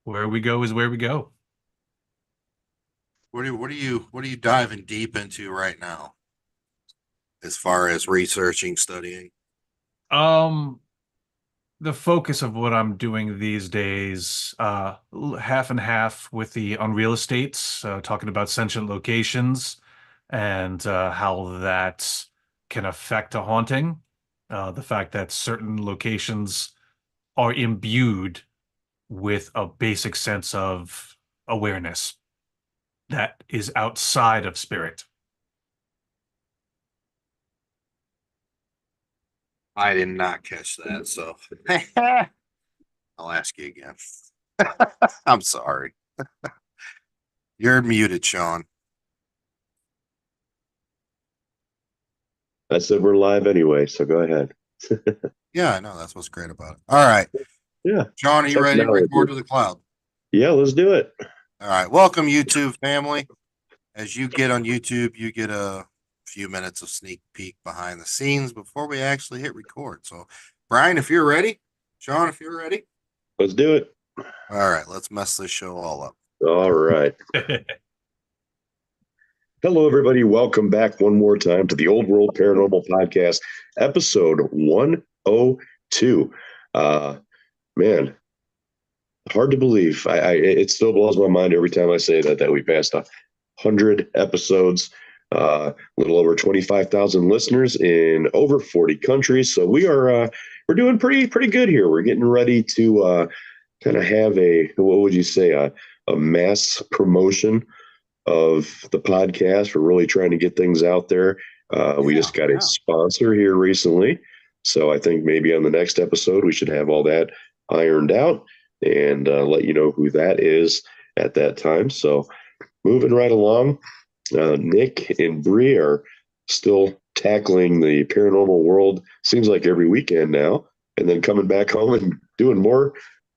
Where we go is where we go. What are you diving deep into right now as far as researching, studying? Um, the focus of what I'm doing these days, half and half with the on real estates, talking about sentient locations and how that can affect a haunting. The fact that certain locations are imbued with a basic sense of awareness that is outside of spirit. I did not catch that, so I'll ask you again. I'm sorry. You're muted, Sean. I said we're live anyway, so go ahead. Yeah, I know that's what's great about it. All right, Yeah, Sean, are you ready to technology. record to the cloud? Yeah, let's do it. All right, welcome YouTube family. As you get on YouTube, you get a few minutes of sneak peek behind the scenes before we actually hit record. So, Brian, if you're ready, Sean, if you're ready, Let's do it. all right, let's mess this show all up. All right. Hello, everybody. Welcome back one more time to the Old World Paranormal Podcast, episode 102. Uh, Man, hard to believe. It still blows my mind every time I say that we passed 100 episodes, a little over 25,000 listeners in over 40 countries. So we're doing pretty good here. We're getting ready to kind of have what would you say, a mass promotion of the podcast. We're really trying to get things out there. We Yeah, just got a yeah. sponsor here recently. So I think maybe on the next episode, we should have all that ironed out and let you know who that is at that time. So moving right along, Nick and Bree are still tackling the paranormal world, seems like every weekend now, and then coming back home and doing more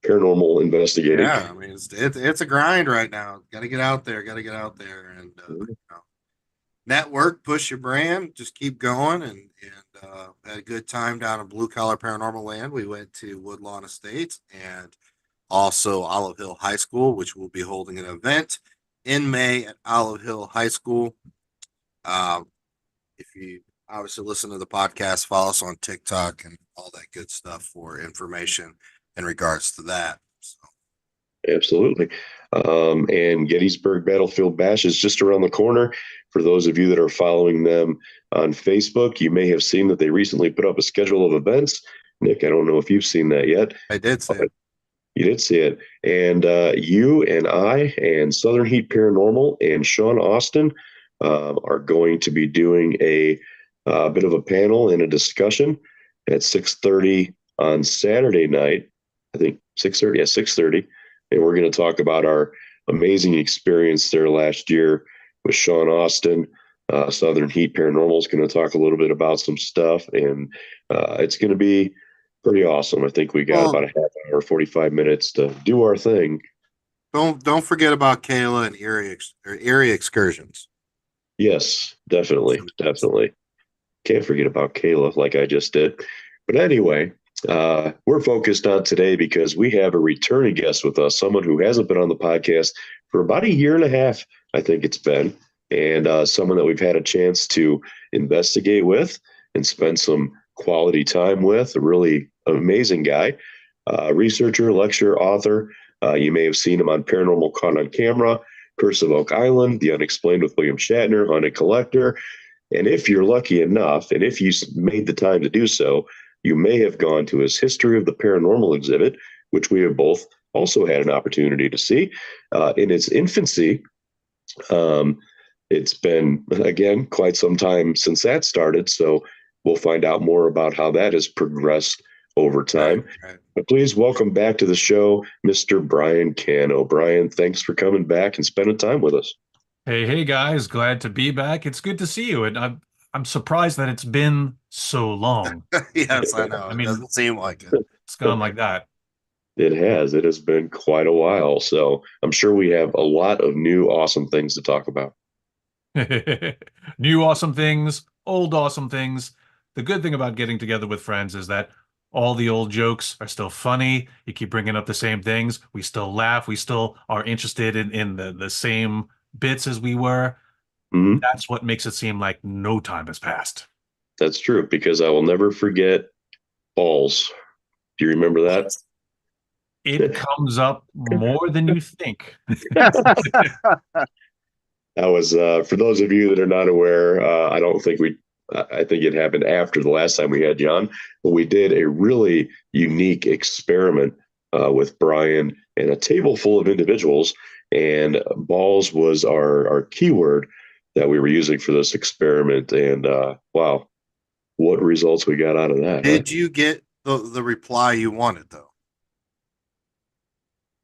paranormal investigating. Yeah, I mean it's a grind right now. Got to get out there. Got to get out there and network, push your brand, just keep going. And had a good time down in Blue Collar Paranormal Land. We went to Woodlawn Estates and also Olive Hill High School, which will be holding an event in May at Olive Hill High School. Um, if you obviously listen to the podcast, follow us on TikTok and all that good stuff for information in regards to that. So, Absolutely. And Gettysburg Battlefield Bash is just around the corner. For those of you that are following them on Facebook, you may have seen that they recently put up a schedule of events. Nick, I don't know if you've seen that yet. I did say it. You did see it. And you and I and Southern Heat Paranormal and Sean Austin are going to be doing a bit of a panel and a discussion at 6:30 on Saturday night. I think 6:30. Yeah, 6:30, and we're going to talk about our amazing experience there last year with Sean Austin. Southern Heat Paranormal is going to talk a little bit about some stuff, and it's going to be pretty awesome. I think we got Well, about a half hour, 45 minutes to do our thing. don't forget about Kayla and Erie excursions. Yes, definitely, definitely. Can't forget about Kayla like I just did. But anyway, we're focused on today because we have a returning guest with us, someone who hasn't been on the podcast for about a year and a half, I think it's been, and someone that we've had a chance to investigate with and spend some quality time with. A really amazing guy, researcher, lecturer, author. You may have seen him on Paranormal Caught on Camera, Curse of Oak Island, The Unexplained with William Shatner, Haunted Collector. And if you're lucky enough, and if you made the time to do so, you may have gone to his History of the Paranormal exhibit, which we have both also had an opportunity to see in its infancy. Um, it's been, again, quite some time since that started. So we'll find out more about how that has progressed over Right, time. right. But please welcome back to the show, Mr. Brian Cano. Brian, thanks for coming back and spending time with us. Hey guys, glad to be back. It's good to see you, and I'm surprised that it's been so long. Yes, I know. I It mean, doesn't seem like it. it's gone like that. It has. It has been quite a while. So I'm sure we have a lot of new awesome things to talk about. New awesome things, old awesome things. The good thing about getting together with friends is that All the old jokes are still funny. You keep bringing up the same things. We still laugh. We still are interested in the same bits as we were. Hmm. That's what makes it seem like no time has passed. That's true because I will never forget balls. Do you remember that? It comes up more than you think. That was for those of you that are not aware. I don't think we. I think it happened after the last time we had John, but we did a really unique experiment with Brian and a table full of individuals, and balls was our keyword that we were using for this experiment. And wow, what results we got out of that, huh? Did you get the reply you wanted though?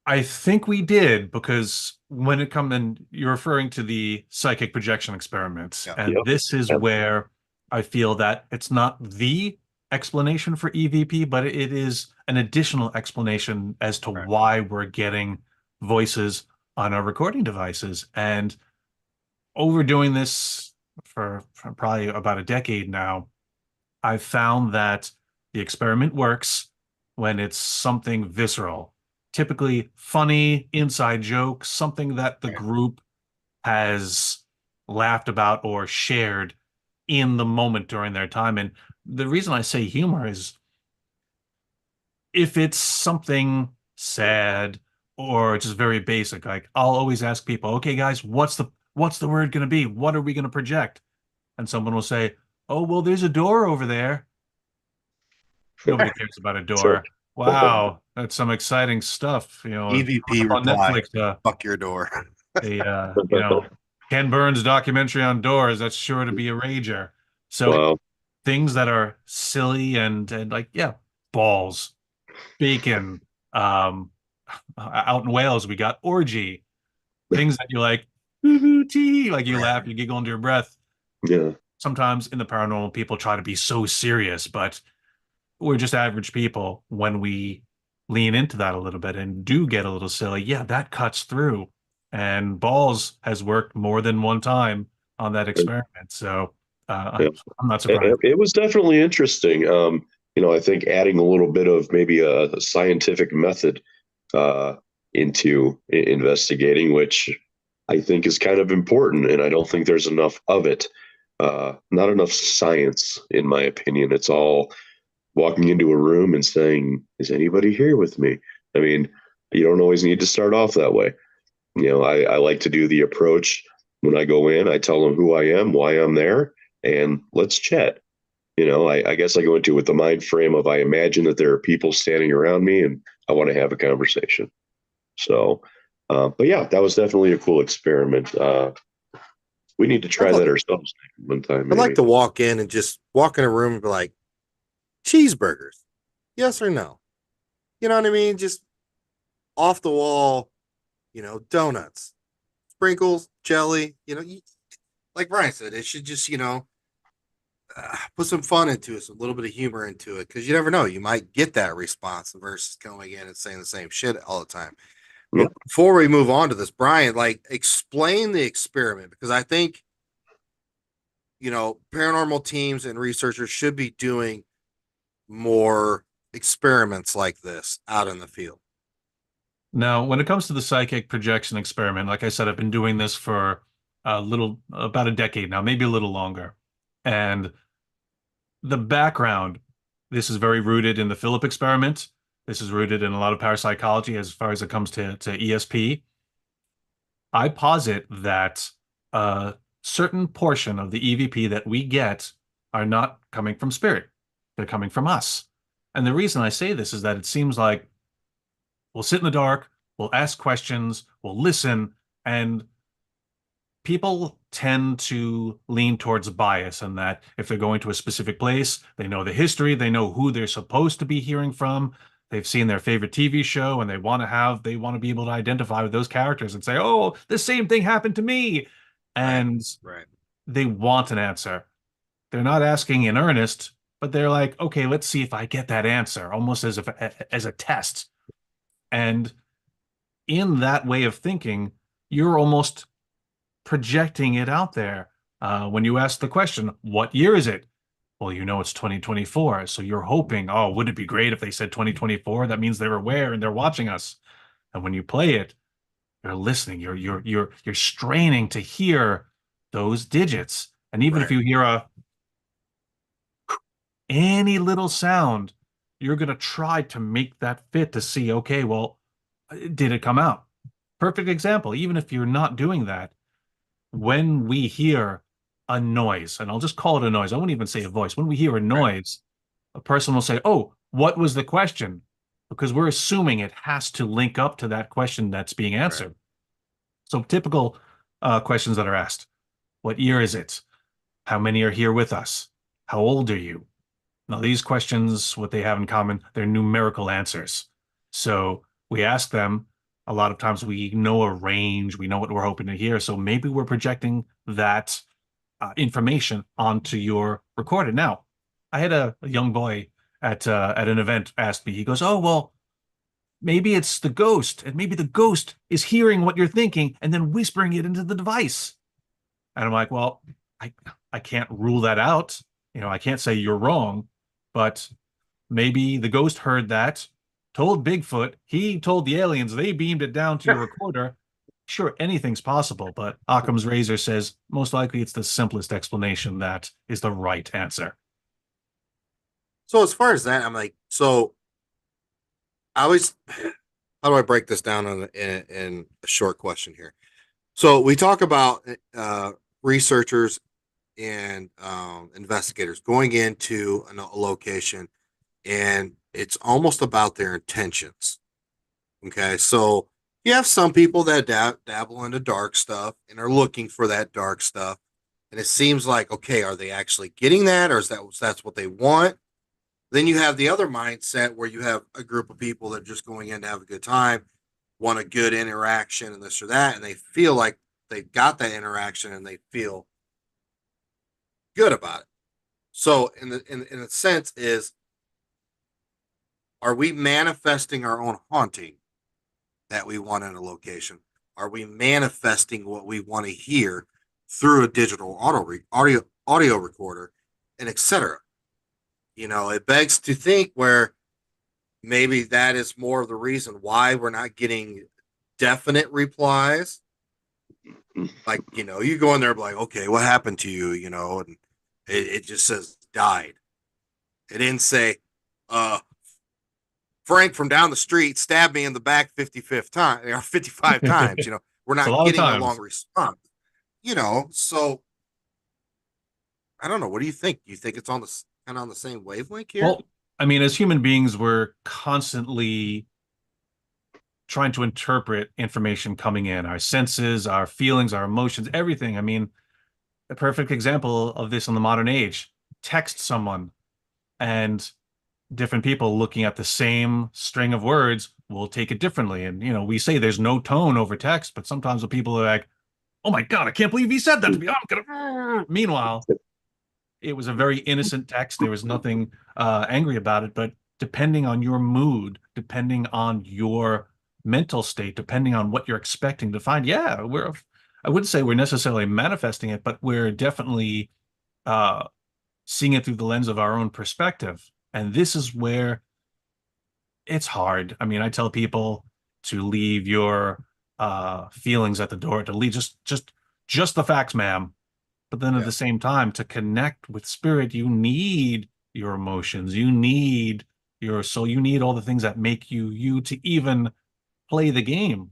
I think we did because when it come and you're referring to the psychic projection experiments, Yeah. and Yep. this is Yep. where I feel that it's not the explanation for EVP, but it is an additional explanation as to Right. why we're getting voices on our recording devices. And overdoing this for probably about a decade now, I've found that the experiment works when it's something visceral, typically funny inside joke, something that the Right. group has laughed about or shared in the moment during their time. And the reason I say humor is if it's something sad or just very basic, like I'll always ask people, okay, guys, what's the word going to be? What are we going to project? And someone will say, oh, well, there's a door over there. Nobody cares about a So, door. Wow, that's some exciting stuff. Coming EVP up on reply, Netflix, fuck your door. Ken Burns documentary on doors. That's sure to be a rager. So wow. things that are silly and like, yeah, balls, bacon. Um, Out in Wales, we got orgy. Things that you like, hoo-hoo-tee, like you laugh, you giggle under your breath. Yeah. Sometimes in the paranormal, people try to be so serious, but we're just average people when we lean into that a little bit and do get a little silly. Yeah, that cuts through. And Balls has worked more than one time on that experiment. So Yeah. I'm not It, surprised. it was definitely interesting. I think adding a little bit of maybe a scientific method uh, into investigating, which I think is kind of important, and I don't think there's enough of it. Not enough science, in my opinion. It's all walking into a room and saying, "Is anybody here with me?" I mean, you don't always need to start off that way. I like to do the approach when I go in. I tell them who I am, why I'm there, and let's chat. I guess I go into it with the mind frame of I imagine that there are people standing around me and I want to have a conversation. So, but yeah, that was definitely a cool experiment. We need to I'd try like, that ourselves one time, I'd like maybe. to walk in and just walk in a room and be like, cheeseburgers, yes or no? You know what I mean? Just off the wall, donuts, sprinkles, jelly. Like Brian said, it should just put some fun into it, some little bit of humor into it, because you never know, you might get that response versus going in and saying the same shit all the time. Yep. Before we move on to this, Brian, like explain the experiment because I think paranormal teams and researchers should be doing more experiments like this out in the field. Now, when it comes to the psychic projection experiment, like I said, I've been doing this for about a decade now, maybe a little longer. And the background, this is very rooted in the Philip experiment. This is rooted in a lot of parapsychology as far as it comes to ESP. I posit that a certain portion of the EVP that we get are not coming from spirit. They're coming from us. And the reason I say this is that it seems like we'll sit in the dark, we'll ask questions, we'll listen, and people tend to lean towards bias and that if they're going to a specific place, they know the history, they know who they're supposed to be hearing from, they've seen their favorite TV show, and they want to be able to identify with those characters and say, "Oh, the same thing happened to me," Right. and Right. they want an answer. They're not asking in earnest, but they're like, "Okay, let's see if I get that answer," almost as a test. And in that way of thinking, you're almost projecting it out there. When you ask the question, what year is it? Well, you know it's 2024, so you're hoping, oh, would it be great if they said 2024? That means they're aware and they're watching us. And when you play it, you're listening, you're straining to hear those digits. And even if Right. you hear any little sound, you're going to try to make that fit to see, okay, well, did it come out? Perfect example. Even if you're not doing that, when we hear a noise, and I'll just call it a noise, I won't even say a voice. When we hear a Right. noise, a person will say, oh, what was the question? Because we're assuming it has to link up to that question that's being Right. answered. So typical questions that are asked. What year is it? How many are here with us? How old are you? Now, these questions, what they have in common, they're numerical answers. So we ask them, a lot of times we know a range, we know what we're hoping to hear. So maybe we're projecting that information onto your recorder. Now, I had a young boy at an event ask me, he goes, oh, well, maybe it's the ghost, and maybe the ghost is hearing what you're thinking and then whispering it into the device. And I'm like, well, I I can't rule that out. You know, I can't say you're wrong, but maybe the ghost heard that, told Bigfoot, he told the aliens, they beamed it down to your recorder. Sure, anything's possible, but Occam's razor says most likely it's the simplest explanation that is the right answer. So as far as that, I'm like, so I always, how do I break this down in a short question here? So we talk about researchers and investigators going into a location, and it's almost about their intentions. Okay, so you have some people that dabble into dark stuff and are looking for that dark stuff, and it seems like, okay, are they actually getting that, or is that's what they want? Then you have the other mindset where you have a group of people that are just going in to have a good time, want a good interaction and this or that, and they feel like they've got that interaction and they feel good about it. So in a sense is, are we manifesting our own haunting that we want in a location? Are we manifesting what we want to hear through a digital audio recorder and etc.? You know, it begs to think where maybe that is more of the reason why we're not getting definite replies. Like, you know, you go in there like, okay, what happened to you? You know, and it just says died. It didn't say, uh, Frank from down the street stabbed me in the back 55th time or 55 times. You know, we're It's a not lot of getting a long times. response, you know. So I don't know. What do you think? Do you think it's on the kind of on the same wavelength here? Well, I mean, as human beings, we're constantly trying to interpret information coming in, our senses, our feelings, our emotions, everything. I mean, a perfect example of this in the modern age, text someone and different people looking at the same string of words will take it differently. And, you know, we say there's no tone over text, but sometimes the people are like, oh my God, I can't believe he said that to me. I'm gonna. Meanwhile, it was a very innocent text. There was nothing angry about it. But depending on your mood, depending on your mental state, depending on what you're expecting to find, yeah, I wouldn't say we're necessarily manifesting it, but we're definitely uh, seeing it through the lens of our own perspective. And this is where it's hard. I mean, I tell people to leave your feelings at the door, to leave just the facts, ma'am. But then at Yeah, the same time, to connect with spirit, you need your emotions, you need your soul, you need all the things that make you you to even play the game. right,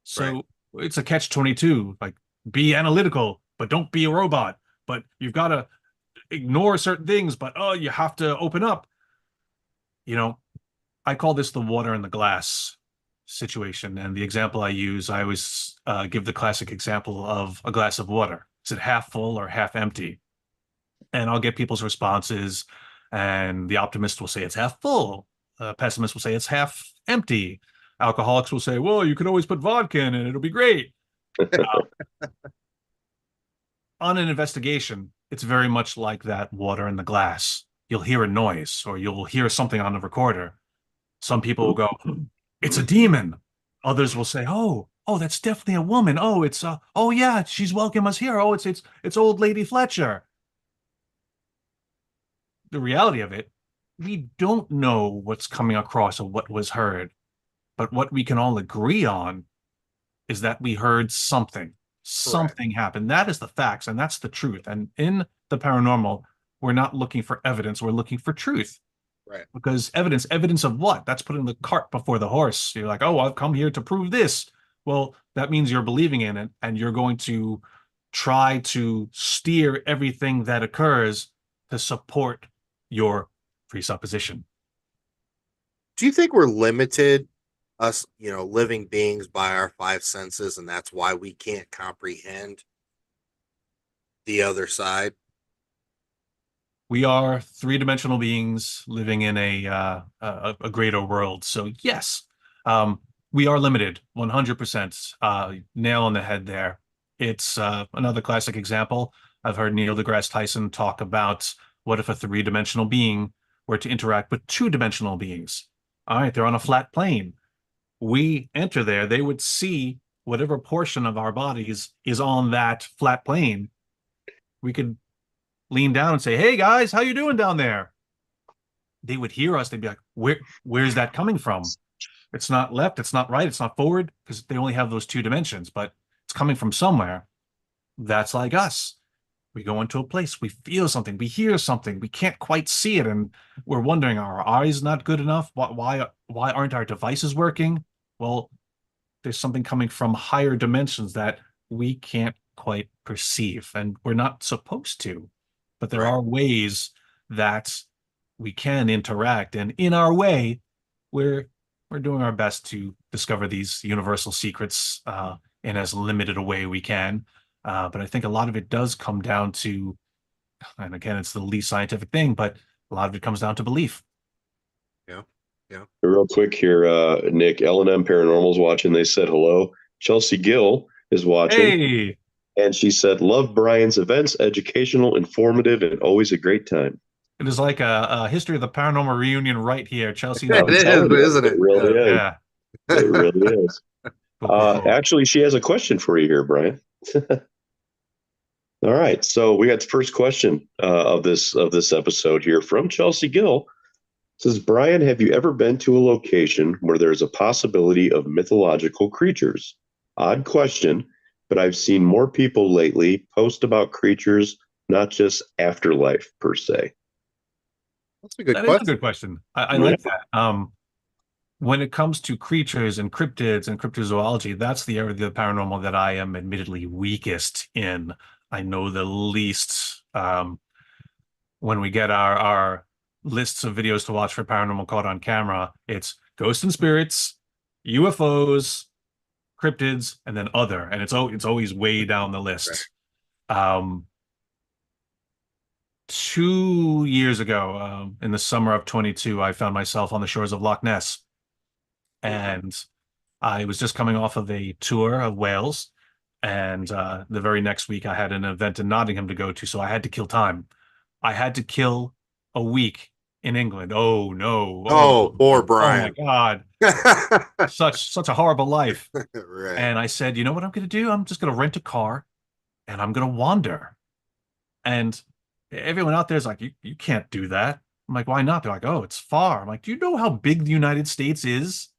So it's a catch 22. Like, be analytical, but don't be a robot. But you've got to ignore certain things, but oh, you have to open up. You know, I call this the water in the glass situation. And the example I use, I always give the classic example of a glass of water. Is it half full or half empty? And I'll get people's responses. And the optimist will say it's half full. Pessimist will say it's half empty. Alcoholics will say, well, you can always put vodka in it. It'll be great. On an investigation, it's very much like that water in the glass. You'll hear a noise or you'll hear something on the recorder. Some people will go, it's a demon. Others will say, oh, that's definitely a woman. Oh, oh yeah, she's welcome us here. Oh, it's old lady Fletcher. the reality of it, we don't know what's coming across or what was heard, but what we can all agree on is that we heard something. Correct. Something happened. That is the facts, and that's the truth. And in the paranormal, we're not looking for evidence, we're looking for truth. Right. Because evidence of what? That's putting the cart before the horse. You're like, oh, I've come here to prove this. Well, that means you're believing in it, and you're going to try to steer everything that occurs to support your presupposition. Do you think we're limited, us, living beings, by our five senses, and that's why we can't comprehend the other side? We are three-dimensional beings living in a greater world. So yes, we are limited 100%. Nail on the head there. It's another classic example. I've heard Neil deGrasse Tyson talk about what if a three-dimensional being were to interact with two-dimensional beings. All right, they're on a flat plane. We enter there, they would see whatever portion of our bodies is on that flat plane. We could lean down and say, "Hey guys, how you doing down there?" They would hear us. They'd be like, where's that coming from? It's not left, it's not right, it's not forward, because they only have those two dimensions, but it's coming from somewhere. That's like us. We go into a place, we feel something, we hear something, we can't quite see it, and we're wondering, are our eyes not good enough? Why aren't our devices working? Well, there's something coming from higher dimensions that we can't quite perceive, and we're not supposed to. But there Right. are ways that we can interact, and in our way, we're we're doing our best to discover these universal secrets in as limited a way we can. But I think a lot of it does come down to, and again, it's the least scientific thing, but a lot of it comes down to belief. Yeah. Yeah. Real quick here, Nick, L&M Paranormal's watching. They said hello. Chelsea Gill is watching, Hey, and she said, love Brian's events, educational, informative, and always a great time. it is like a history of the paranormal reunion right here. Chelsea's It I'm been, is, telling you, isn't it it? really is. yeah. It really is. Cool, cool, cool. Actually, she has a question for you here, Brian. All right, so we got the first question of this episode here from Chelsea Gill. It says, Brian, have you ever been to a location where there's a possibility of mythological creatures? Odd question, but I've seen more people lately post about creatures, not just afterlife per se. That's a good That is a question. good question. I Yeah. like that. When it comes to creatures and cryptids and cryptozoology, that's the area of the paranormal that I am admittedly weakest in. I know the least. When we get our lists of videos to watch for paranormal caught on camera, it's ghosts and spirits, UFOs, cryptids, and then other, and it's always way down the Right. list. Um, 2 years ago, in the summer of 22, I found myself on the shores of Loch Ness, and I was just coming off of a tour of Wales, and the very next week I had an event in Nottingham to go to, so I had to kill time. I had to kill a week in England. Oh no! Oh Oh, poor no! Oh my Brian. God! Such a horrible life. Right. And I said, you know what I'm going to do? I'm just going to rent a car and I'm going to wander. And everyone out there is like, you can't do that. I'm like, why not? They're like, oh, it's far. I'm like, do you know how big the United States is?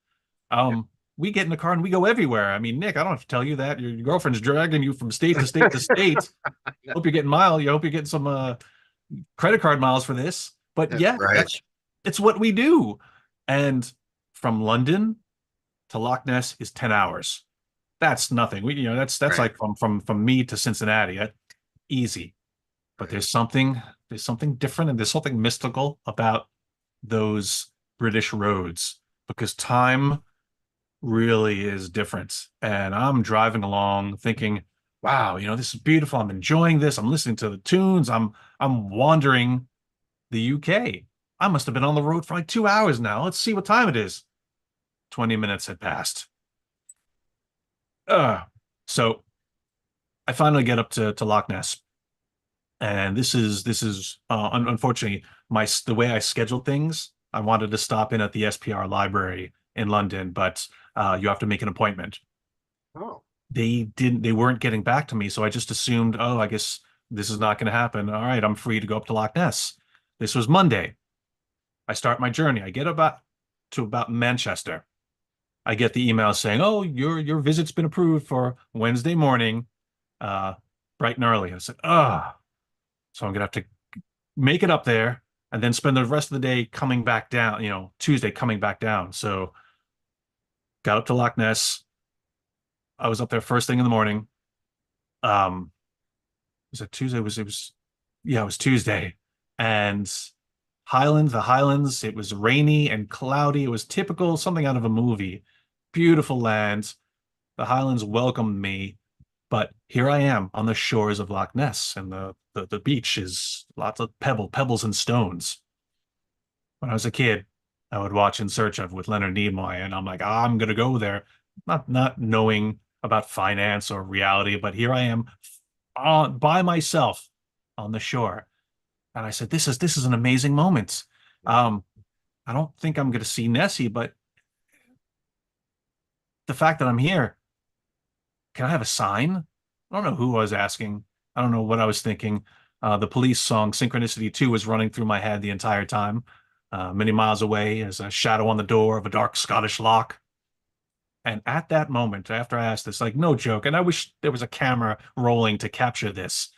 Yeah. We get in the car and we go everywhere. I mean, Nick, I don't have to tell you that. Your girlfriend's dragging you from state to state to state. Hope you're getting miles. You hope you're getting some credit card miles for this. But yeah, Right. it's what we do. And from London to Loch Ness is 10 hours. That's nothing. That's Right. like from me to Cincinnati. Easy. But Right. there's something different and there's something mystical about those British roads because time really is different. And I'm driving along thinking, wow, this is beautiful. I'm enjoying this. I'm listening to the tunes. I'm wandering the UK. I must have been on the road for like 2 hours now. Let's see what time it is. 20 minutes had passed. Uh, so I finally get up to Loch Ness. And this is unfortunately the way I scheduled things. I wanted to stop in at the SPR library in London, but you have to make an appointment. Oh. They weren't getting back to me, so I just assumed, oh, I guess this is not going to happen. All right, I'm free to go up to Loch Ness. This was Monday. I start my journey. I get about Manchester. I get the email saying, "Oh, your visit's been approved for Wednesday morning, uh, bright and early." I said, "Ah." So I'm gonna have to make it up there and then spend the rest of the day coming back down, Tuesday coming back down. So got up to Loch Ness. I was up there first thing in the morning. Um, was it Tuesday? Yeah, it was Tuesday. And the Highlands, it was rainy and cloudy. It was typical, something out of a movie. Beautiful land. The Highlands welcomed me, but here I am on the shores of Loch Ness, and the beach is lots of pebbles and stones. When I was a kid, I would watch In Search of with Leonard Nimoy, and I'm like, I'm gonna go there, not knowing about finance or reality, but here I am by myself on the shore. And I said, this is an amazing moment. Um, I don't think I'm gonna see Nessie, but the fact that I'm here, can I have a sign? I don't know who I was asking. I don't know what I was thinking. The Police song Synchronicity 2 was running through my head the entire time. Many miles away as a shadow on the door of a dark Scottish loch. And at that moment, after I asked this, like no joke, and I wish there was a camera rolling to capture this,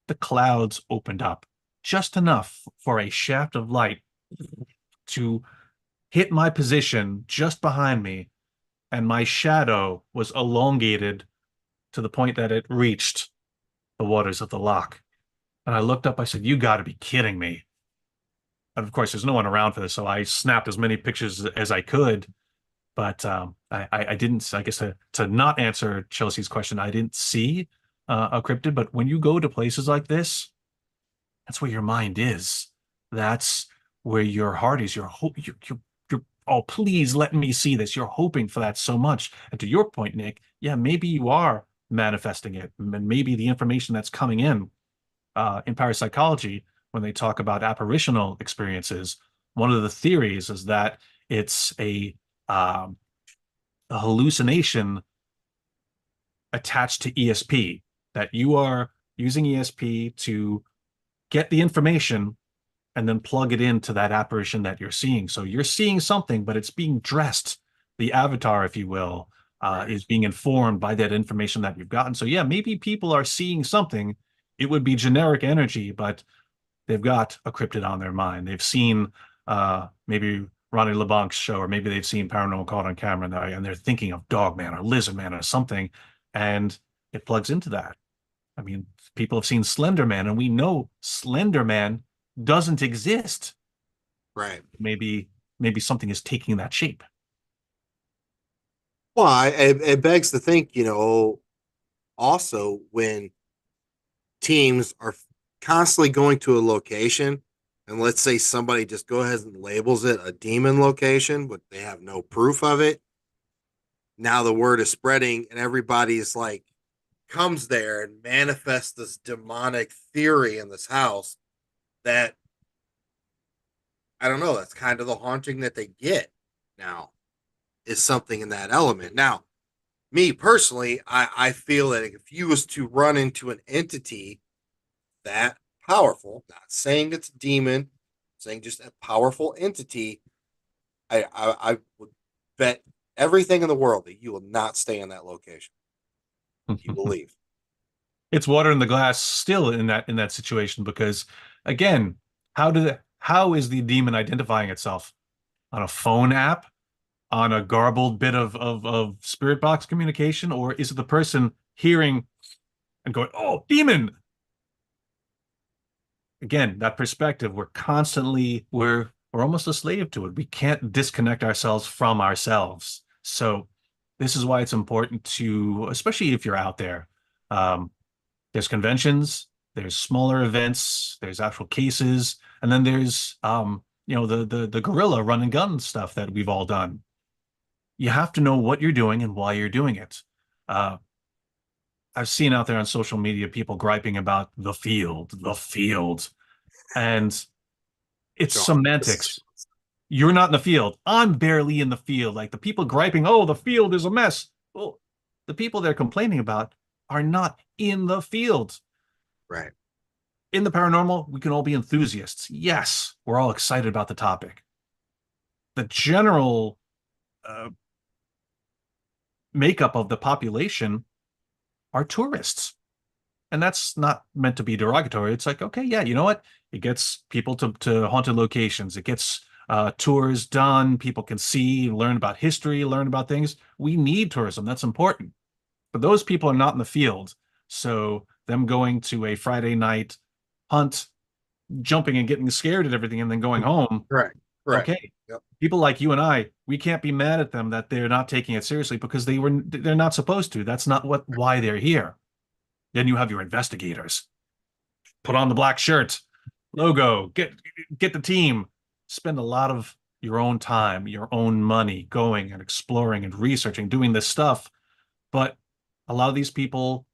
the clouds opened up just enough for a shaft of light to hit my position just behind me, and my shadow was elongated to the point that it reached the waters of the loch. And I looked up, I said, "You got to be kidding me." And of course, there's no one around for this, so I snapped as many pictures as I could. But I didn't, I guess to not answer Chelsea's question, I didn't see a cryptid. But when you go to places like this, that's where your mind is. That's where your heart is. You're, oh, please let me see this. You're hoping for that so much. And to your point, Nick, yeah, maybe you are manifesting it. And maybe the information that's coming in parapsychology, when they talk about apparitional experiences, one of the theories is that it's um, a hallucination attached to ESP, that you are using ESP to get the information and then plug it into that apparition that you're seeing. So you're seeing something, but it's being dressed. The avatar, if you will, Right. is being informed by that information that you've gotten. So yeah, maybe people are seeing something. It would be generic energy, but they've got a cryptid on their mind. They've seen maybe Ronnie LeBlanc's show, or maybe they've seen Paranormal Caught on Camera, and they're thinking of Dog Man or Lizard Man or something, and it plugs into that. I mean, people have seen Slender Man, and we know Slender Man doesn't exist. Right. Maybe something is taking that shape. Well, it begs to think, also when teams are constantly going to a location, and let's say somebody just go ahead and labels it a demon location, but they have no proof of it. Now the word is spreading, and everybody's like, comes there and manifests this demonic theory in this house that I don't know, that's kind of the haunting that they get now, is something in that element. Now, me personally, I feel that if you was to run into an entity that powerful, not saying it's a demon, saying just a powerful entity, I would bet everything in the world that you will not stay in that location. You will leave. It's water in the glass still in that situation, because again, how is the demon identifying itself? On a phone app, on a garbled bit of spirit box communication, or is it the person hearing and going, "Oh, demon"? Again, that perspective, we're almost a slave to it. We can't disconnect ourselves from ourselves. So this is why it's important to, especially if you're out there. Um, there's conventions, there's smaller events, there's actual cases, and then there's the guerrilla run and gun stuff that we've all done. You have to know what you're doing and why you're doing it. Uh, I've seen out there on social media people griping about the field, and it's Sean, this is semantics. You're not in the field. I'm barely in the field. Like the people griping, "Oh, the field is a mess." Well, the people they're complaining about are not in the field. right. In the paranormal, we can all be enthusiasts. Yes, we're all excited about the topic. The general uh, makeup of the population are tourists. And that's not meant to be derogatory. It's like, okay, yeah, you know what? It gets people to haunted locations. It gets tours done. People can see, learn about history, learn about things. We need tourism. That's important. But those people are not in the field. So them going to a Friday night hunt, jumping and getting scared at everything, and then going home, Correct. Correct. okay. Yep. People like you and I, we can't be mad at them that they're not taking it seriously because they're not supposed to. That's not why they're here. Then you have your investigators. Put on the black shirt, logo, get the team, spend a lot of your own time, your own money going and exploring and researching, doing this stuff. But a lot of these people,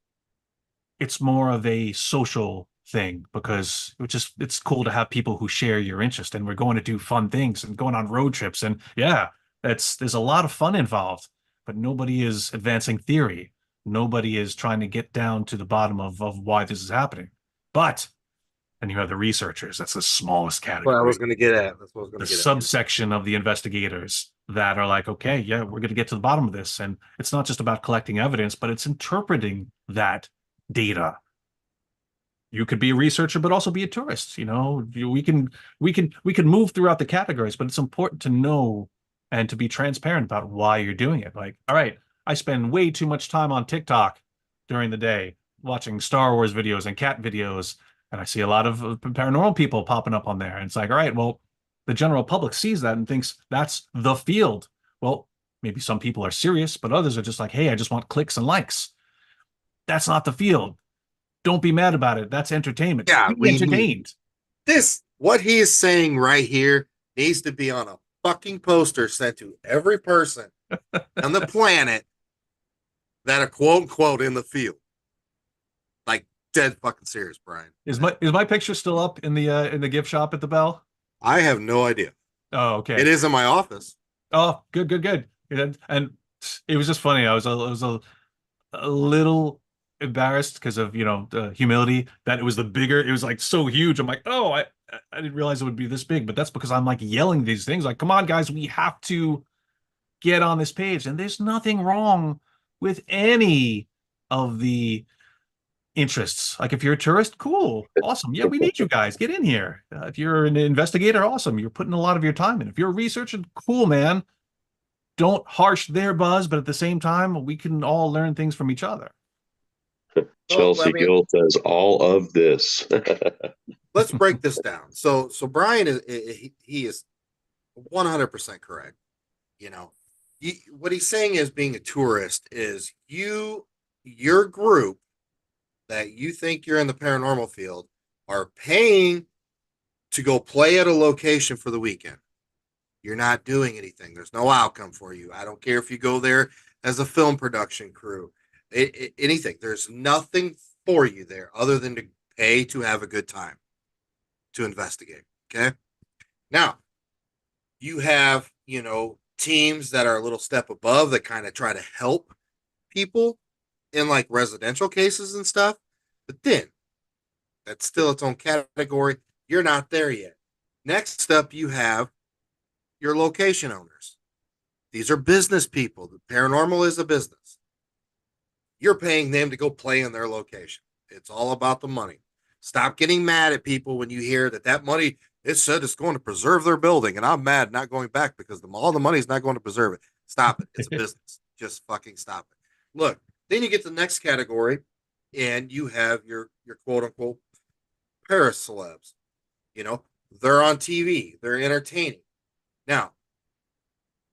it's more of a social thing because it's cool to have people who share your interest and we're going to do fun things and going on road trips and yeah, there's a lot of fun involved, but nobody is advancing theory. Nobody is trying to get down to the bottom of why this is happening. But and you have the researchers. That's the smallest What I category. was going to get at. That's what I was going The to get at. subsection of the investigators that are like, okay, yeah, we're going to get to the bottom of this. And it's not just about collecting evidence, but it's interpreting that data. You could be a researcher, but also be a tourist. We can move throughout the categories, but it's important to know and to be transparent about why you're doing it. Like, all right, I spend way too much time on TikTok during the day watching Star Wars videos and cat videos, and I see a lot of paranormal people popping up on there. And it's like, all right, well, the general public sees that and thinks that's the field. Well, maybe some people are serious, but others are just like, hey, I just want clicks and likes. That's not the field. Don't be mad about it. That's entertainment. Yeah, Be we need entertained. this. What he is saying right here needs to be on a fucking poster sent to every person on the planet that are quote unquote in the field. Like dead fucking serious, Brian. Is my picture still up in the gift shop at the Bell? I have no idea. Oh, It okay. is in my office. Oh, good, good, good. And it was just funny. I was a little embarrassed because of the humility that it was the bigger. It was like so huge. I'm like, oh, I didn't realize it would be this big. But that's because I'm like yelling these things. Like, come on, guys, we have to get on this page. And there's nothing wrong with any of the interests. Like if you're a tourist, cool, awesome. Yeah, we need you guys. Get in here. If you're an investigator, awesome. You're putting a lot of your time in. If you're a researcher, cool, man. Don't harsh their buzz, but at the same time, we can all learn things from each other. Well, I Chelsea mean, Gill says all of this. let's break this down. So Brian he is 100% correct. You know, what he's saying is being a tourist is your group that you think you're in the paranormal field are paying to go play at a location for the weekend. You're not doing anything. There's no outcome for you. I don't care if you go there as a film production crew, anything. There's nothing for you there other than to pay to have a good time, to investigate. Okay. Now, you have, teams that are a little step above that kind of try to help people in like residential cases and stuff. But then that's still its own category. You're not there yet. Next up, you have your location owners. These are business people. The paranormal is a business. You're paying them to go play in their location. It's all about the money. Stop getting mad at people when you hear that money, it said it's going to preserve their building, and I'm mad not going back because all the money is not going to preserve it. Stop it. It's a business. Just fucking stop it. Look, then you get to the next category, and you have your quote unquote Paris celebs. They're on TV. They're entertaining. Now,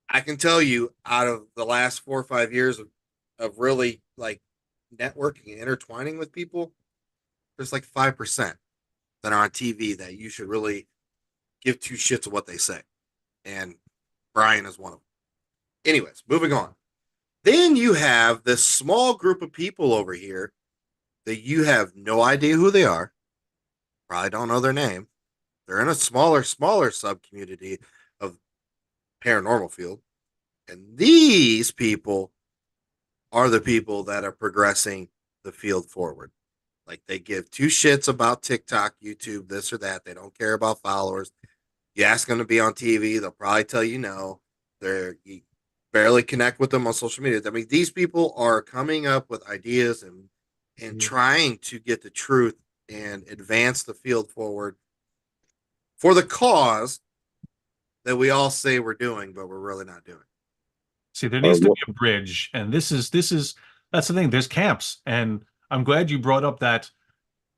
I can tell you out of the last 4 or 5 years of really like networking and intertwining with people, there's like 5% that are on TV that you should really give two shits of what they say. And Brian is one of them. Anyways, moving on. Then you have this small group of people over here that you have no idea who they are, probably don't know their name. They're in a smaller sub community of paranormal field. And these people are the people that are progressing the field forward. Like they give two shits about TikTok, YouTube, this or that. They don't care about followers. You ask them to be on TV, they'll probably tell you no. You barely connect with them on social media. I mean, these people are coming up with ideas and trying to get the truth and advance the field forward for the cause that we all say we're doing, but we're really not doing. See, there Our, needs to be a bridge, and this is that's the thing. There's camps, and I'm glad you brought up that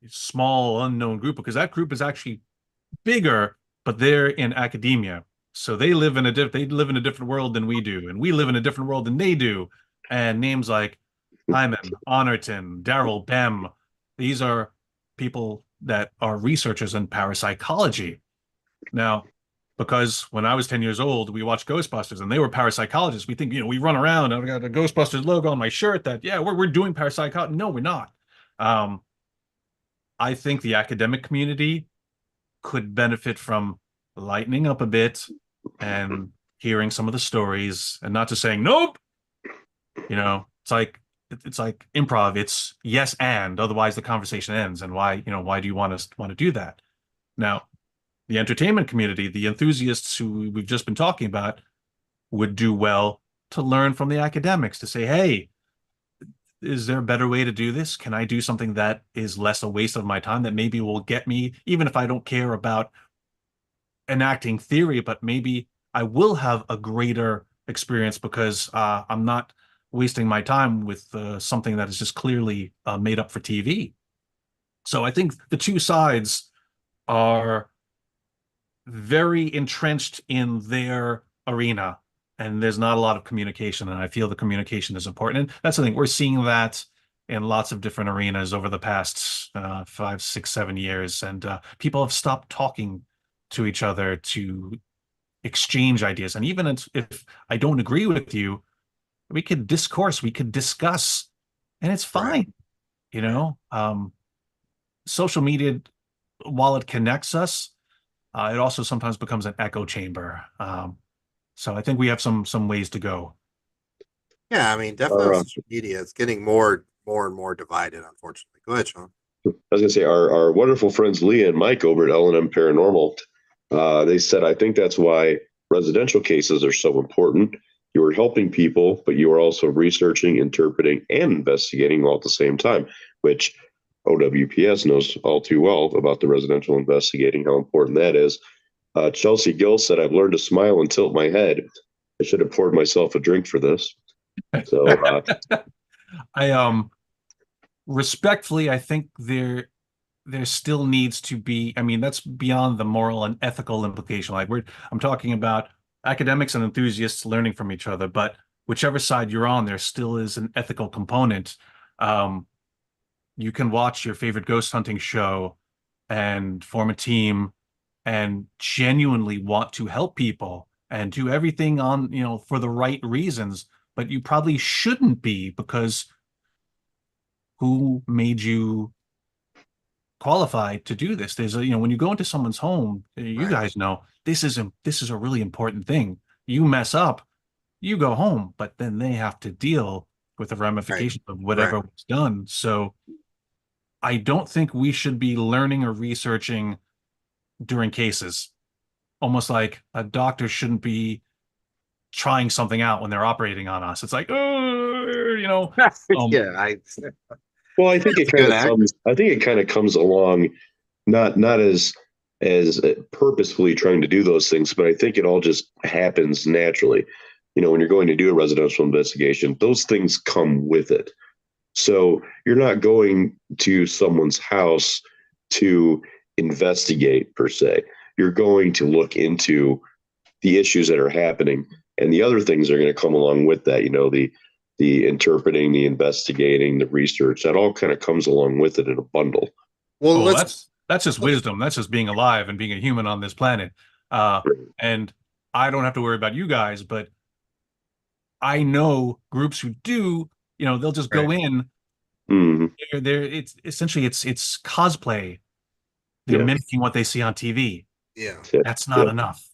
small unknown group because that group is actually bigger, but they're in academia. So they live in a different world than we do, and we live in a different world than they do. And names like Hyman, Honorton, Daryl Bem, these are people that are researchers in parapsychology. Now, because when I was 10 years old, we watched Ghostbusters and they were parapsychologists. We think, we run around, I got a Ghostbusters logo on my shirt that, yeah, we're doing parapsychology. No, we're not. Um, I think the academic community could benefit from lightening up a bit and hearing some of the stories and not just saying nope. It's like improv. It's yes and otherwise the conversation ends. And why do you want to do that? Now, the entertainment community, the enthusiasts who we've just been talking about, would do well to learn from the academics to say, hey, is there a better way to do this? Can I do something that is less a waste of my time that maybe will get me, even if I don't care about enacting theory, but maybe I will have a greater experience because I'm not wasting my time with something that is just clearly made up for TV. So I think the two sides are very entrenched in their arena, and there's not a lot of communication. And I feel the communication is important. And that's the thing. We're seeing that in lots of different arenas over the past 5, 6, 7 years. And people have stopped talking to each other to exchange ideas. And even if I don't agree with you, we could discourse, we could discuss, and it's Right. fine. You know, social media, while it connects us, it also sometimes becomes an echo chamber. So I think we have some ways to go. Yeah, I mean, definitely on our social media, it's getting more and more divided, unfortunately. Go ahead, Sean. I was gonna say our wonderful friends Leah and Mike over at L&M Paranormal. They said I think that's why residential cases are so important. You are helping people, but you are also researching, interpreting, and investigating all at the same time, which OWPS knows all too well about the residential investigating, how important that is. Chelsea Gill said, I've learned to smile and tilt my head. I should have poured myself a drink for this. So, I respectfully, I think there still needs to be, I mean, that's beyond the moral and ethical implication. I'm talking about academics and enthusiasts learning from each other, but whichever side you're on, there still is an ethical component. Um, you can watch your favorite ghost hunting show and form a team and genuinely want to help people and do everything for the right reasons, but you probably shouldn't be because who made you qualified to do this? When you go into someone's home, you Right. guys know this is a really important thing. You mess up, you go home, but then they have to deal with the Right. ramifications of Right. whatever was done. So I don't think we should be learning or researching during cases. Almost like a doctor shouldn't be trying something out when they're operating on us. It's like, oh, um, Yeah, well, I think that's it a kind good of act. comes. I think it kind of comes along, not as purposefully trying to do those things, but I think it all just happens naturally. When you're going to do a residential investigation, those things come with it. So you're not going to someone's house to investigate per se. You're going to look into the issues that are happening, and the other things are going to come along with that. The interpreting, the investigating, the research, that all kind of comes along with it in a bundle. Well, oh, let's that's just wisdom. That's just being alive and being a human on this planet. And I don't have to worry about you guys, but I know groups who do, they'll just right. go in. Mm-hmm. It's essentially it's cosplay. They're Yeah. mimicking what they see on TV. Yeah. That's not Yeah. enough.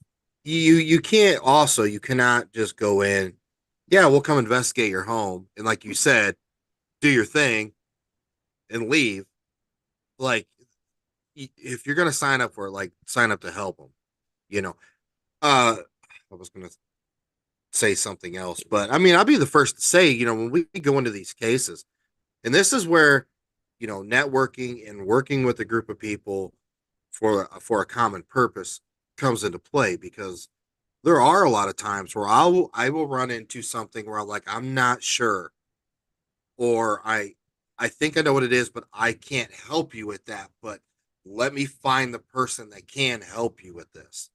You can't also you cannot just go in. Yeah, we'll come investigate your home and like you said, do your thing and leave. like if you're gonna sign up for it, like sign up to help them. You know, I was gonna say something else, but I mean, I'll be the first to say, when we go into these cases, and this is where, networking and working with a group of people for a common purpose comes into play because there are a lot of times where I will run into something where I'm not sure, or I think I know what it is, but I can't help you with that. But let me find the person that can help you with this.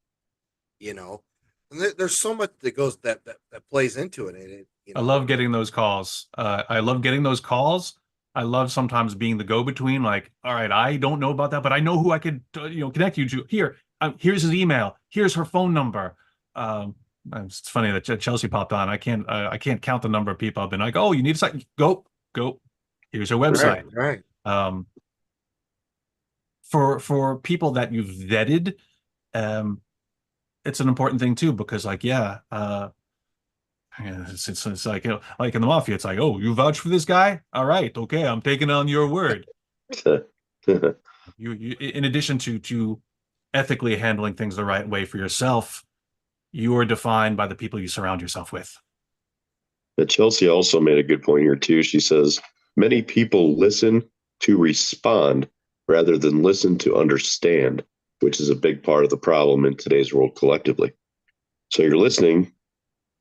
You know, and there's so much that goes that plays into it, and I love getting those calls. I love getting those calls. I love sometimes being the go-between. Like, all right, I don't know about that, but I know who I could, connect you to. Here, here's his email. Here's her phone number. Um, it's funny that Chelsea popped on. I can't count the number of people I've been like, oh, you need a site? Go. Here's her right, website. right. Um, for people that you've vetted, um, it's an important thing too, because like, yeah, yeah, it's like like in the mafia, it's like, oh, you vouch for this guy? All right, okay, I'm taking on your word. In addition to ethically handling things the right way for yourself, you are defined by the people you surround yourself with. But Chelsea also made a good point here too. She says many people listen to respond rather than listen to understand, which is a big part of the problem in today's world collectively. So you're listening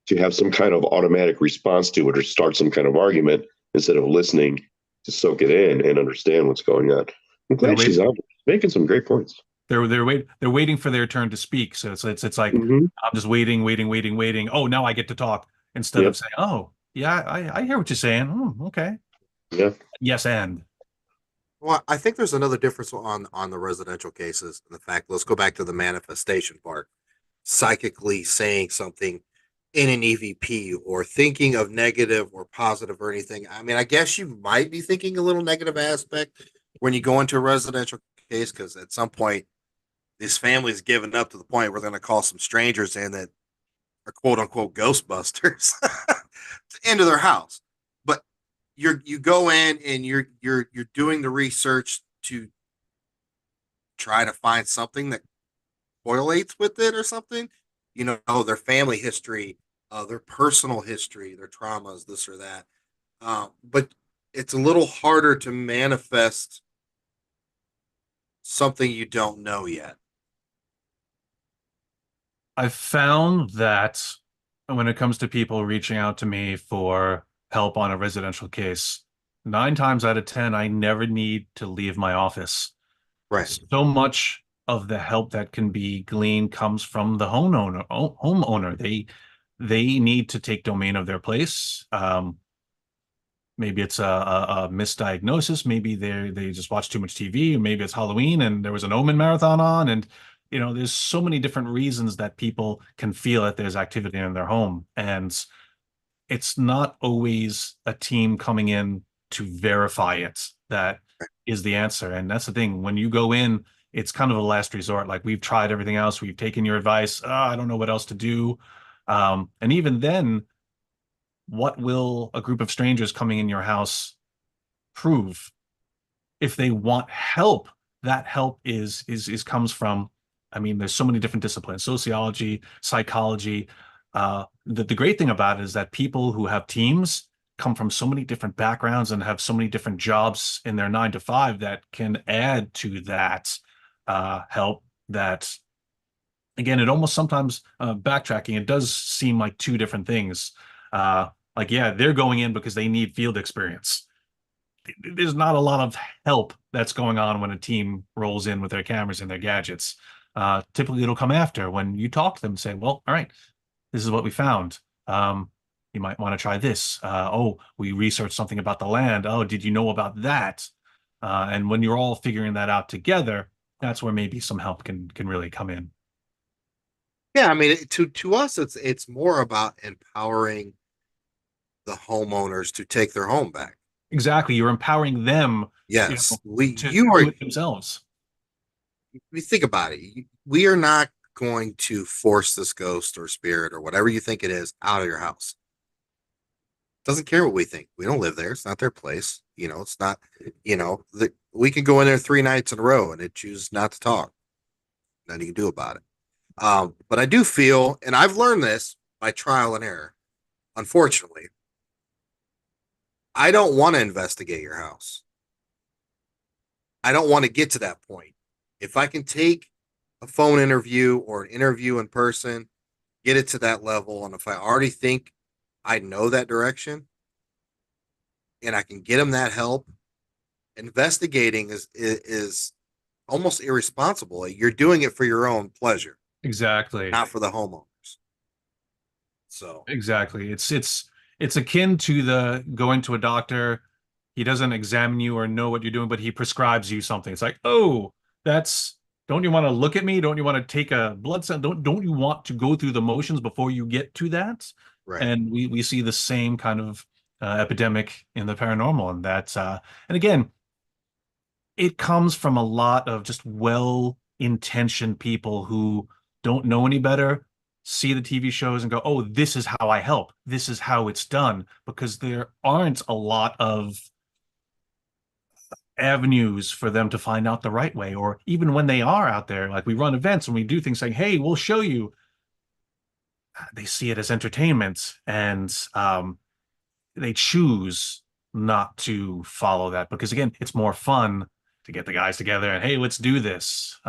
to have some kind of automatic response to it or start some kind of argument instead of listening to soak it in and understand what's going on. I'm They're glad she's wait out making some great points. they're waiting for their turn to speak. So it's like Mm-hmm. I'm just waiting. Oh, now I get to talk instead of Yep. saying, oh, yeah, I hear what you're saying. Okay. Yeah. Yes, and Well, I think there's another difference on the residential cases and the fact. Let's go back to the manifestation part. Psychically saying something in an EVP or thinking of negative or positive or anything. I mean, I guess you might be thinking a little negative aspect when you go into a residential case because at some point this family's given up to the point where they're going to call some strangers in that are quote unquote ghostbusters into their house. But you go in and you're doing the research to try to find something that correlates with it or something. Their family history, their personal history, their traumas, this or that. But it's a little harder to manifest something you don't know yet. I've found that when it comes to people reaching out to me for help on a residential case, 9 times out of 10, I never need to leave my office. Right. So much of the help that can be gleaned comes from the homeowner. They need to take domain of their place. Maybe it's a misdiagnosis. Maybe they just watch too much TV. Or maybe it's Halloween and there was an Omen marathon on. And there's so many different reasons that people can feel that there's activity in their home. And it's not always a team coming in to verify it that is the answer. And that's the thing. When you go in, it's kind of a last resort. Like we've tried everything else. We've taken your advice. I don't know what else to do. And even then, what will a group of strangers coming in your house prove? If they want help, that help is comes from, I mean, there's so many different disciplines, sociology, psychology. The great thing about it is that people who have teams come from so many different backgrounds and have so many different jobs in their 9 to 5 that can add to that help that again, it almost sometimes backtracking, it does seem like two different things. Like, yeah, they're going in because they need field experience. There's not a lot of help that's going on when a team rolls in with their cameras and their gadgets. Typically, it'll come after when you talk to them and say, well, all right, this is what we found. You might want to try this. Oh, we researched something about the land. Oh, did you know about that? And when you're all figuring that out together, that's where maybe some help can really come in. Yeah, I mean, to us, it's more about empowering the homeowners to take their home back. Exactly. You're empowering them, Yes, we to you are. do it themselves. We think about it. We are not going to force this ghost or spirit or whatever you think it is out of your house. Doesn't care what we think. We don't live there. It's not their place. It's not. we can go in there 3 nights in a row and it chooses not to talk. Nothing you can do about it. But I do feel, and I've learned this by trial and error. Unfortunately, I don't want to investigate your house. I don't want to get to that point. If I can take a phone interview or an interview in person, get it to that level, and if I already think I know that direction and I can get them that help, investigating is almost irresponsible. You're doing it for your own pleasure, Exactly. not for the homeowners. So Exactly. It's akin to the going to a doctor. He doesn't examine you or know what you're doing, but he prescribes you something. It's like, oh, that's don't you want to look at me? Don't you want to take a blood sample? Don't you want to go through the motions before you get to that? right. And we see the same kind of epidemic in the paranormal, and that's and again, it comes from a lot of just well-intentioned people who don't know any better, see the TV shows and go, "Oh, this is how I help. This is how it's done," because there aren't a lot of avenues for them to find out the right way. Or even when they are out there, like we run events and we do things saying, "Hey, we'll show you." They see it as entertainment, and they choose not to follow that because again, it's more fun to get the guys together and hey, let's do this.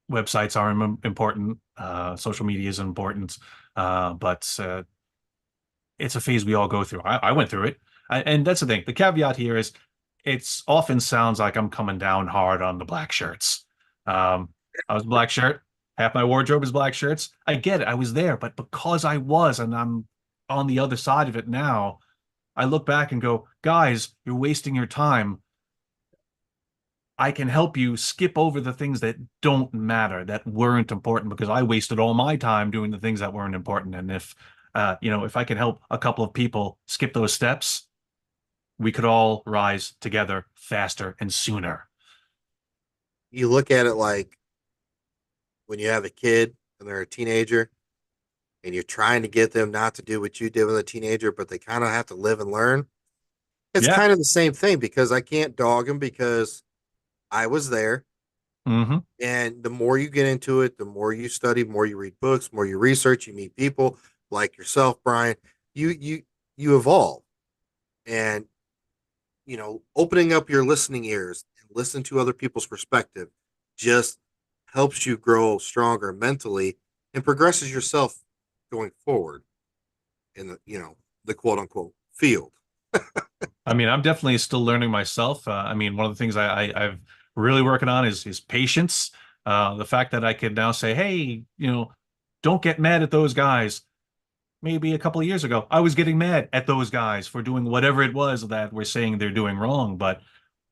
Websites are important, social media is important, but it's a phase we all go through. I went through it, and that's the thing. The caveat here is, it's often sounds like I'm coming down hard on the black shirts. I was black shirt. Half my wardrobe is black shirts. I get it. I was there, but because I was, and I'm on the other side of it now, I look back and go, guys, you're wasting your time. I can help you skip over the things that don't matter, that weren't important, because I wasted all my time doing the things that weren't important. And if, if I can help a couple of people skip those steps, we could all rise together faster and sooner. You look at it like when you have a kid and they're a teenager and you're trying to get them not to do what you did with a teenager, but they kind of have to live and learn. It's Yeah. kind of the same thing because I can't dog them because I was there. Hmm. And the more you get into it, the more you study, more you read books, more you research, you meet people like yourself, Brian. You evolve, and opening up your listening ears and listen to other people's perspective just helps you grow stronger mentally and progresses yourself going forward in the quote unquote field. I mean, I'm definitely still learning myself. I mean, one of the things I've really working on is patience. The fact that I could now say, hey, don't get mad at those guys. Maybe a couple of years ago, I was getting mad at those guys for doing whatever it was that we're saying they're doing wrong. But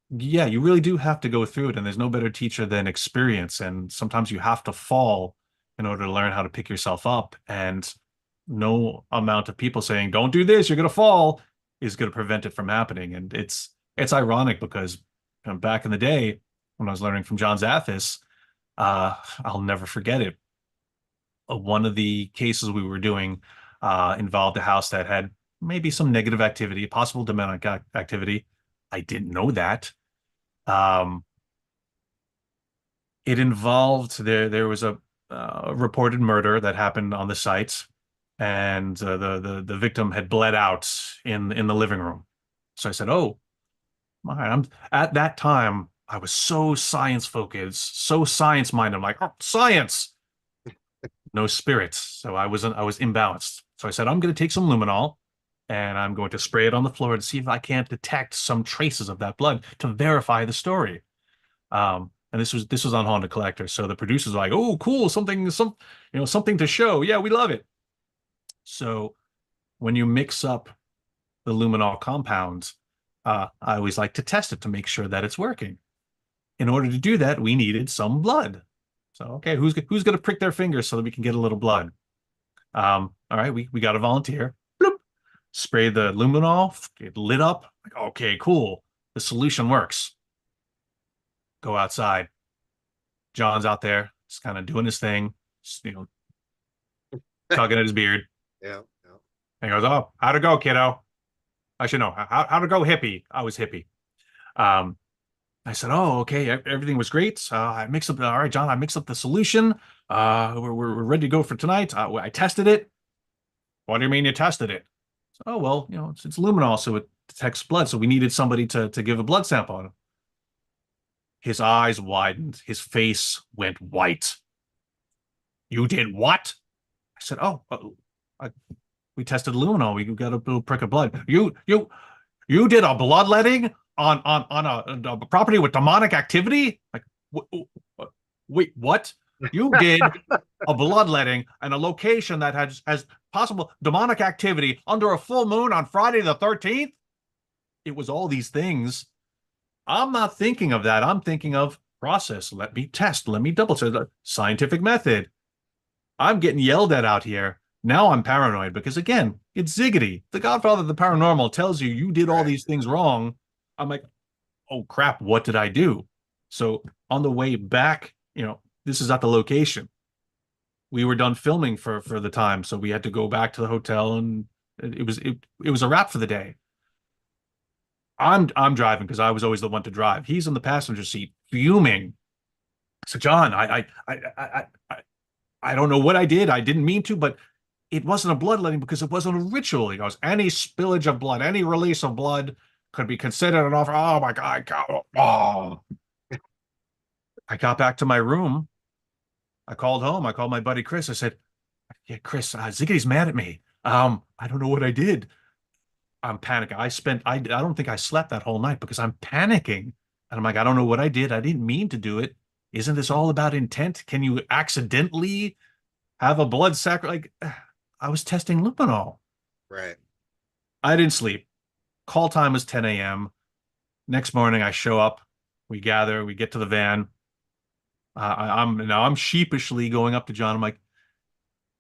yeah, you really do have to go through it, and there's no better teacher than experience. And sometimes you have to fall in order to learn how to pick yourself up. And no amount of people saying, "Don't do this, you're gonna fall," is going to prevent it from happening. And it's ironic because back in the day when I was learning from John Zathis, I'll never forget it. One of the cases we were doing involved a house that had maybe some negative activity, possible demonic activity. I didn't know that. Um, it involved there was a reported murder that happened on the site, and the victim had bled out in the living room. So I said, "Oh, all right." I'm at that time I was so science focused, so science minded. I'm like, "Oh, science, no spirits." So I was imbalanced. So I said, "I'm going to take some luminol." And I'm going to spray it on the floor to see if I can't detect some traces of that blood to verify the story. And this was on Haunted Collector. So the producers were like, "Oh, cool, something to show. Yeah, we love it." So when you mix up the luminol compounds, I always like to test it to make sure that it's working. In order to do that, we needed some blood. So okay, who's going to prick their fingers so that we can get a little blood? All right, we got a volunteer. Bloop, spray the luminol, it lit up. Like, okay, cool. The solution works. Go outside. John's out there, just kind of doing his thing, just, tugging at his beard. Yeah, yeah. And he goes, "Oh, how'd it go, kiddo?" I should know. How'd it go, hippie? I was hippie. Um, I said, "Oh, okay, everything was great. I mixed up. All right, John, I mixed up the solution. We're ready to go for tonight. I tested it. What do you mean you tested it? Oh, well, it's luminol, so it detects blood. So we needed somebody to give a blood sample on him. His eyes widened. His face went white. You did what? I said, "Oh, I, we tested luminol. We got a little prick of blood. You did a bloodletting on a property with demonic activity? Like, wait, what? You did a bloodletting and a location that has possible demonic activity under a full moon on Friday the 13th? It was all these things. I'm not thinking of that. I'm thinking of process. Let me test. Let me double check the scientific method. I'm getting yelled at out here. Now I'm paranoid because again, it's Ziggity. The Godfather of the Paranormal tells you you did all Right. these things wrong. I'm like, oh crap, what did I do? So on the way back, this is at the location. We were done filming for the time, so we had to go back to the hotel, and it was a wrap for the day. I'm driving because I was always the one to drive. He's in the passenger seat, fuming. So John, I don't know what I did. I didn't mean to, but it wasn't a bloodletting because it wasn't a ritual. He goes, any spillage of blood, any release of blood could be considered an offer. Oh my God. Oh. I got back to my room. I called home. I called my buddy Chris. I said, yeah, Chris, Ziggy's mad at me. I don't know what I did. I'm panicking. I don't think I slept that whole night because I'm panicking. And I'm like, I don't know what I did. I didn't mean to do it. Isn't this all about intent? Can you accidentally have a blood sacrifice? Like, I was testing luminol. Right. I didn't sleep. Call time was 10 a.m. Next morning, I show up. We gather. We get to the van. I'm sheepishly going up to John. I'm like,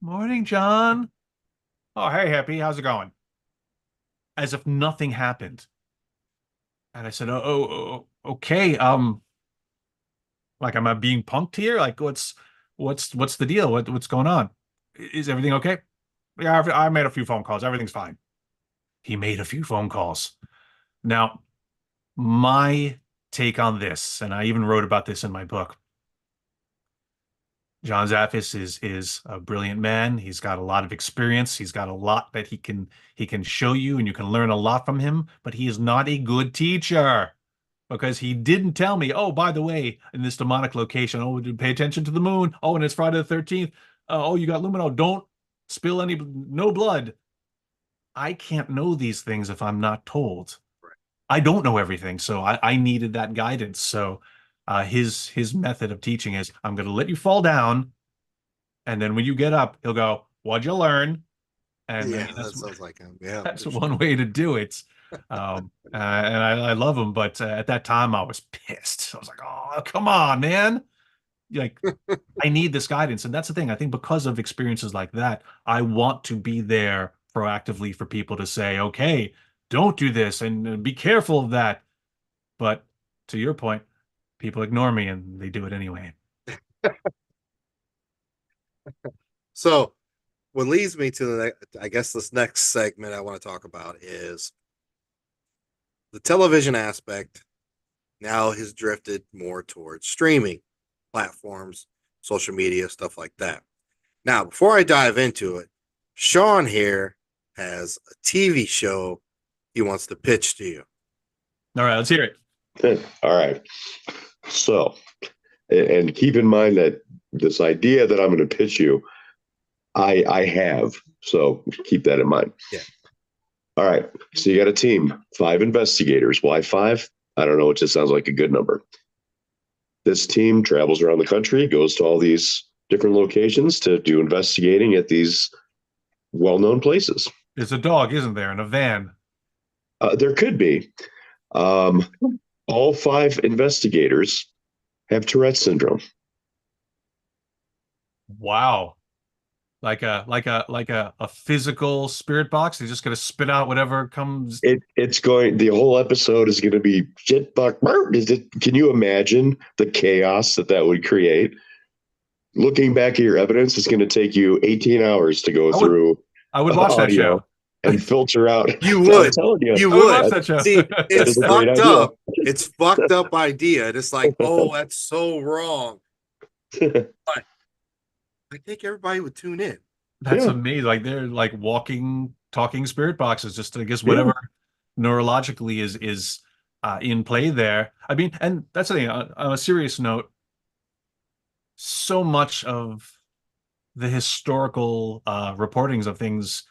"Morning, John. Oh, hey, Happy. How's it going?" As if nothing happened. And I said, okay. Like, am I being punked here? Like, what's the deal? What's going on? Is everything okay? Yeah, I made a few phone calls. Everything's fine. He made a few phone calls. Now, my take on this, and I even wrote about this in my book. John Zaffis is a brilliant man. He's got a lot of experience. He's got a lot that he can show you, and you can learn a lot from him. But he is not a good teacher because he didn't tell me. Oh, by the way, in this demonic location, oh, pay attention to the moon. Oh, and it's Friday the 13th. Oh, you got lumino. Don't spill no blood. I can't know these things if I'm not told. Right. I don't know everything, so I needed that guidance. So his method of teaching is I'm going to let you fall down, and then when you get up, he'll go, "What'd you learn?" And I Yeah, mean that sounds like him. Yeah, that's for sure. one way to do it. And I love him, but at that time I was pissed. I was like, "Oh, come on, man!" Like I need this guidance, and that's the thing. I think because of experiences like that, I want to be there proactively for people to say, "Okay, don't do this, and be careful of that." But to your point, people ignore me and they do it anyway. So, what leads me to I guess this next segment I want to talk about is the television aspect now has drifted more towards streaming platforms, social media, stuff like that. Now, before I dive into it, Sean here has a TV show he wants to pitch to you. All right, let's hear it. All right. So, and keep in mind that this idea that I'm going to pitch you, I have. So keep that in mind. Yeah. All right. So you got a team, 5 investigators. Why 5? I don't know. It just sounds like a good number. This team travels around the country, goes to all these different locations to do investigating at these well-known places. There's a dog, isn't there, in a van? There could be. Um, all 5 investigators have Tourette's syndrome. Wow. Like a physical spirit box. They're just gonna spit out whatever comes. It's going. The whole episode is going to be shit. Buck. Can you imagine the chaos that would create? Looking back at your evidence, it's going to take you 18 hours to go I would through I would watch that audio. show. and filter out. You I'm would. telling you, You I would watch would. that, that show. See, that it's is a great fucked idea. up. It's fucked up idea. And it's like, oh, that's so wrong. But I think everybody would tune in. That's Yeah, amazing. Like they're like walking, talking spirit boxes. Just I guess yeah. whatever neurologically is in play there. I mean, and that's the thing. On a serious note, so much of the historical reportings of things.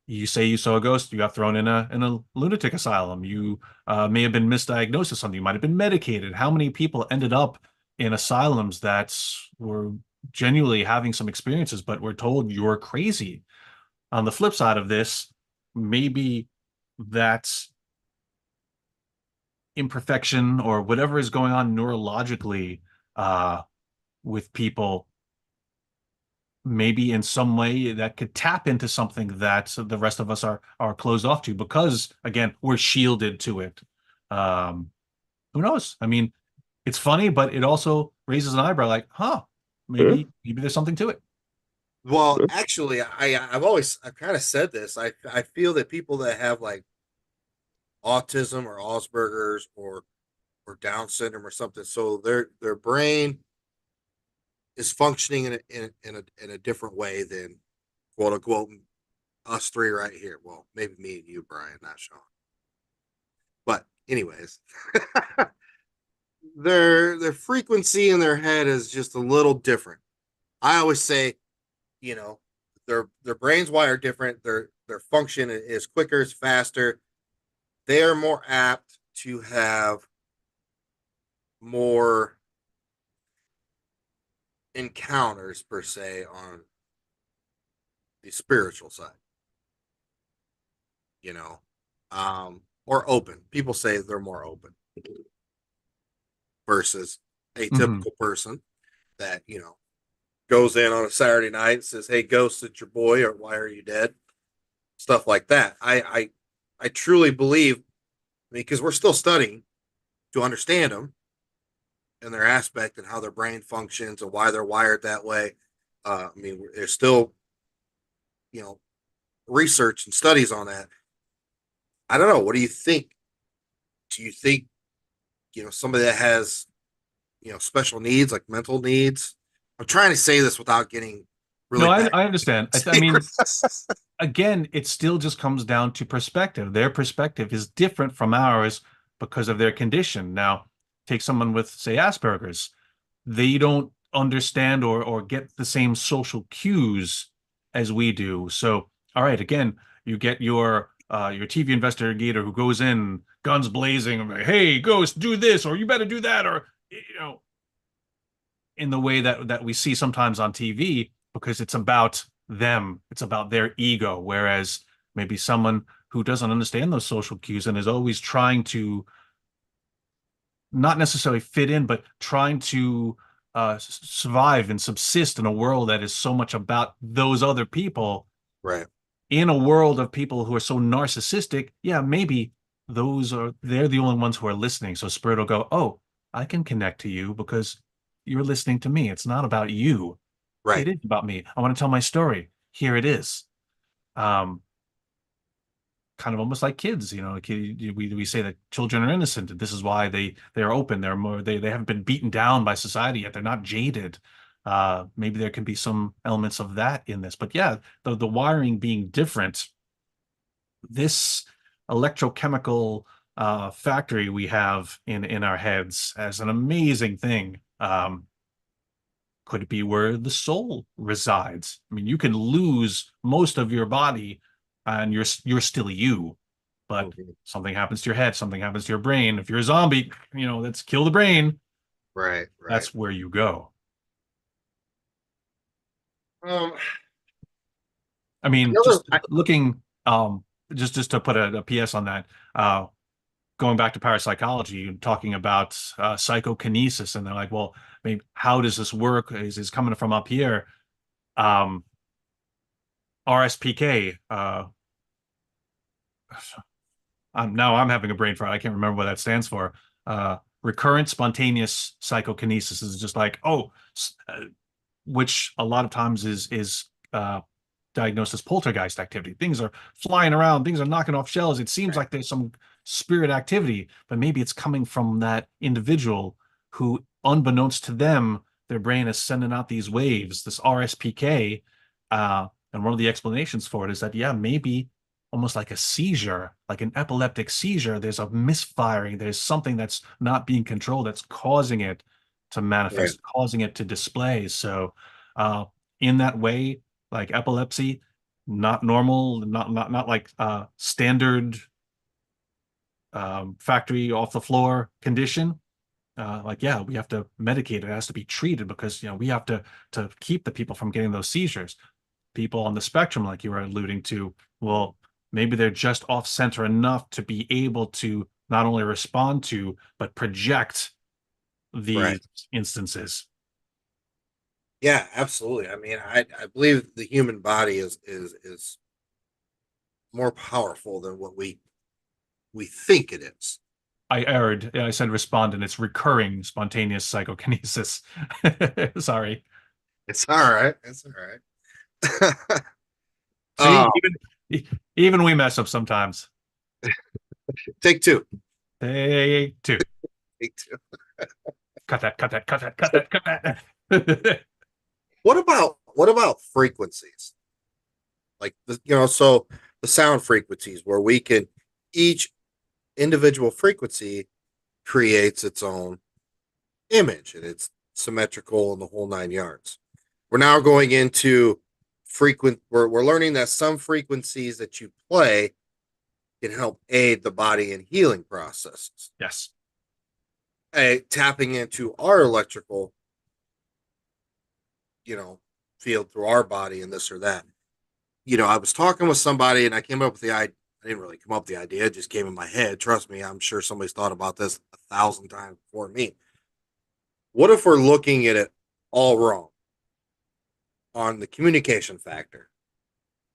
You say you saw a ghost, you got thrown in a lunatic asylum. You may have been misdiagnosed with something. You might have been medicated. How many people ended up in asylums that were genuinely having some experiences, but were told you're crazy? On the flip side of this, maybe that imperfection or whatever is going on neurologically uh, with people, maybe in some way that could tap into something that the rest of us are closed off to because again we're shielded to it. Um, who knows? I mean, it's funny, but it also raises an eyebrow, like, huh, Yeah. maybe there's something to it. Well, actually, I've kind of said this. I feel that people that have like autism or Asperger's or Down syndrome or something, so their brain is functioning in a different way than quote unquote us three right here. Well, maybe me and you, Brian, not Sean. But anyways, their frequency in their head is just a little different. I always say, you know, their brains wired different. Their function is quicker, it's faster. They are more apt to have more encounters per se on the spiritual side, you know, or open. People say they're more open versus a Hmm. typical person that, goes in on a Saturday night and says, "Hey, ghost, it's your boy," or "Why are you dead?" Stuff like that. I truly believe, I mean, because we're still studying to understand them and their aspect and how their brain functions and why they're wired that way. I mean, there's still, you know, research and studies on that. I don't know. What do you think? Do you think, somebody that has, special needs, like mental needs? I'm trying to say this without getting No, really bad. I understand. I mean, again, it still just comes down to perspective. Their perspective is different from ours because of their condition. Now, take someone with, say, Asperger's. They don't understand or get the same social cues as we do. So, all right, again, you get your TV investigator who goes in guns blazing, and like, hey, ghost, do this, or you better do that, or in the way that we see sometimes on TV because it's about them, it's about their ego. Whereas maybe someone who doesn't understand those social cues and is always trying to not necessarily fit in, but trying to survive and subsist in a world that is so much about those other people, Right. in a world of people who are so narcissistic, yeah, maybe they're the only ones who are listening. So Spirit will go, oh, I can connect to you because you're listening to me. It's not about you. It Right. is about me. I want to tell my story. Here it is. Um, Kind of almost like kids, we say that children are innocent, and this is why they are open. They're more they haven't been beaten down by society yet. They're not jaded. Maybe there can be some elements of that in this, but yeah, the wiring being different, this electrochemical factory we have in our heads as an amazing thing. Could it be where the soul resides? I mean, you can lose most of your body and you're still you, but Mhm. something happens to your head, something happens to your brain. If you're a zombie, let's kill the brain. Right. Right. That's where you go. Um, I mean, the other, just looking, just to put a PS on that, going back to parapsychology and talking about psychokinesis, and they're like, well, maybe how does this work? Is coming from up here? Um, RSPK. Now I'm having a brain fart. I can't remember what that stands for. Recurrent spontaneous psychokinesis is just like, which a lot of times is diagnosed as poltergeist activity. Things are flying around, things are knocking off shelves. It seems Right. like there's some spirit activity, but maybe it's coming from that individual who, unbeknownst to them, their brain is sending out these waves, this RSPK. And one of the explanations for it is that, yeah, maybe almost like a seizure, like an epileptic seizure, there's a misfiring, there's something that's not being controlled that's causing it to Right. manifest, causing it to display. So, uh, in that way, like epilepsy, not normal, not like standard factory off the floor condition. Like, yeah, we have to medicate it. It has to be treated because we have to keep the people from getting those seizures. People on the spectrum, like you were alluding to, well, maybe they're just off center enough to be able to not only respond to but project these Right. instances. Yeah, absolutely. I mean, I believe the human body is more powerful than what we think it is. I erred. I said respond, and it's recurring spontaneous psychokinesis. Sorry. It's all right. It's all right. See, Oh, even we mess up sometimes. take two. Hey, two. Take two. Cut that, cut that, cut that, cut that, cut that. What about frequencies? Like so the sound frequencies where we can each individual frequency creates its own image and it's symmetrical in the whole 9 yards. We're now going into we're learning that some frequencies that you play can help aid the body in healing processes. Yes. Tapping into our electrical, you know, field through our body and this or that. I was talking with somebody and I came up with the idea. I didn't really come up with the idea, it just came in my head. Trust me, I'm sure somebody's thought about this 1,000 times before me. What if we're looking at it all wrong on the communication factor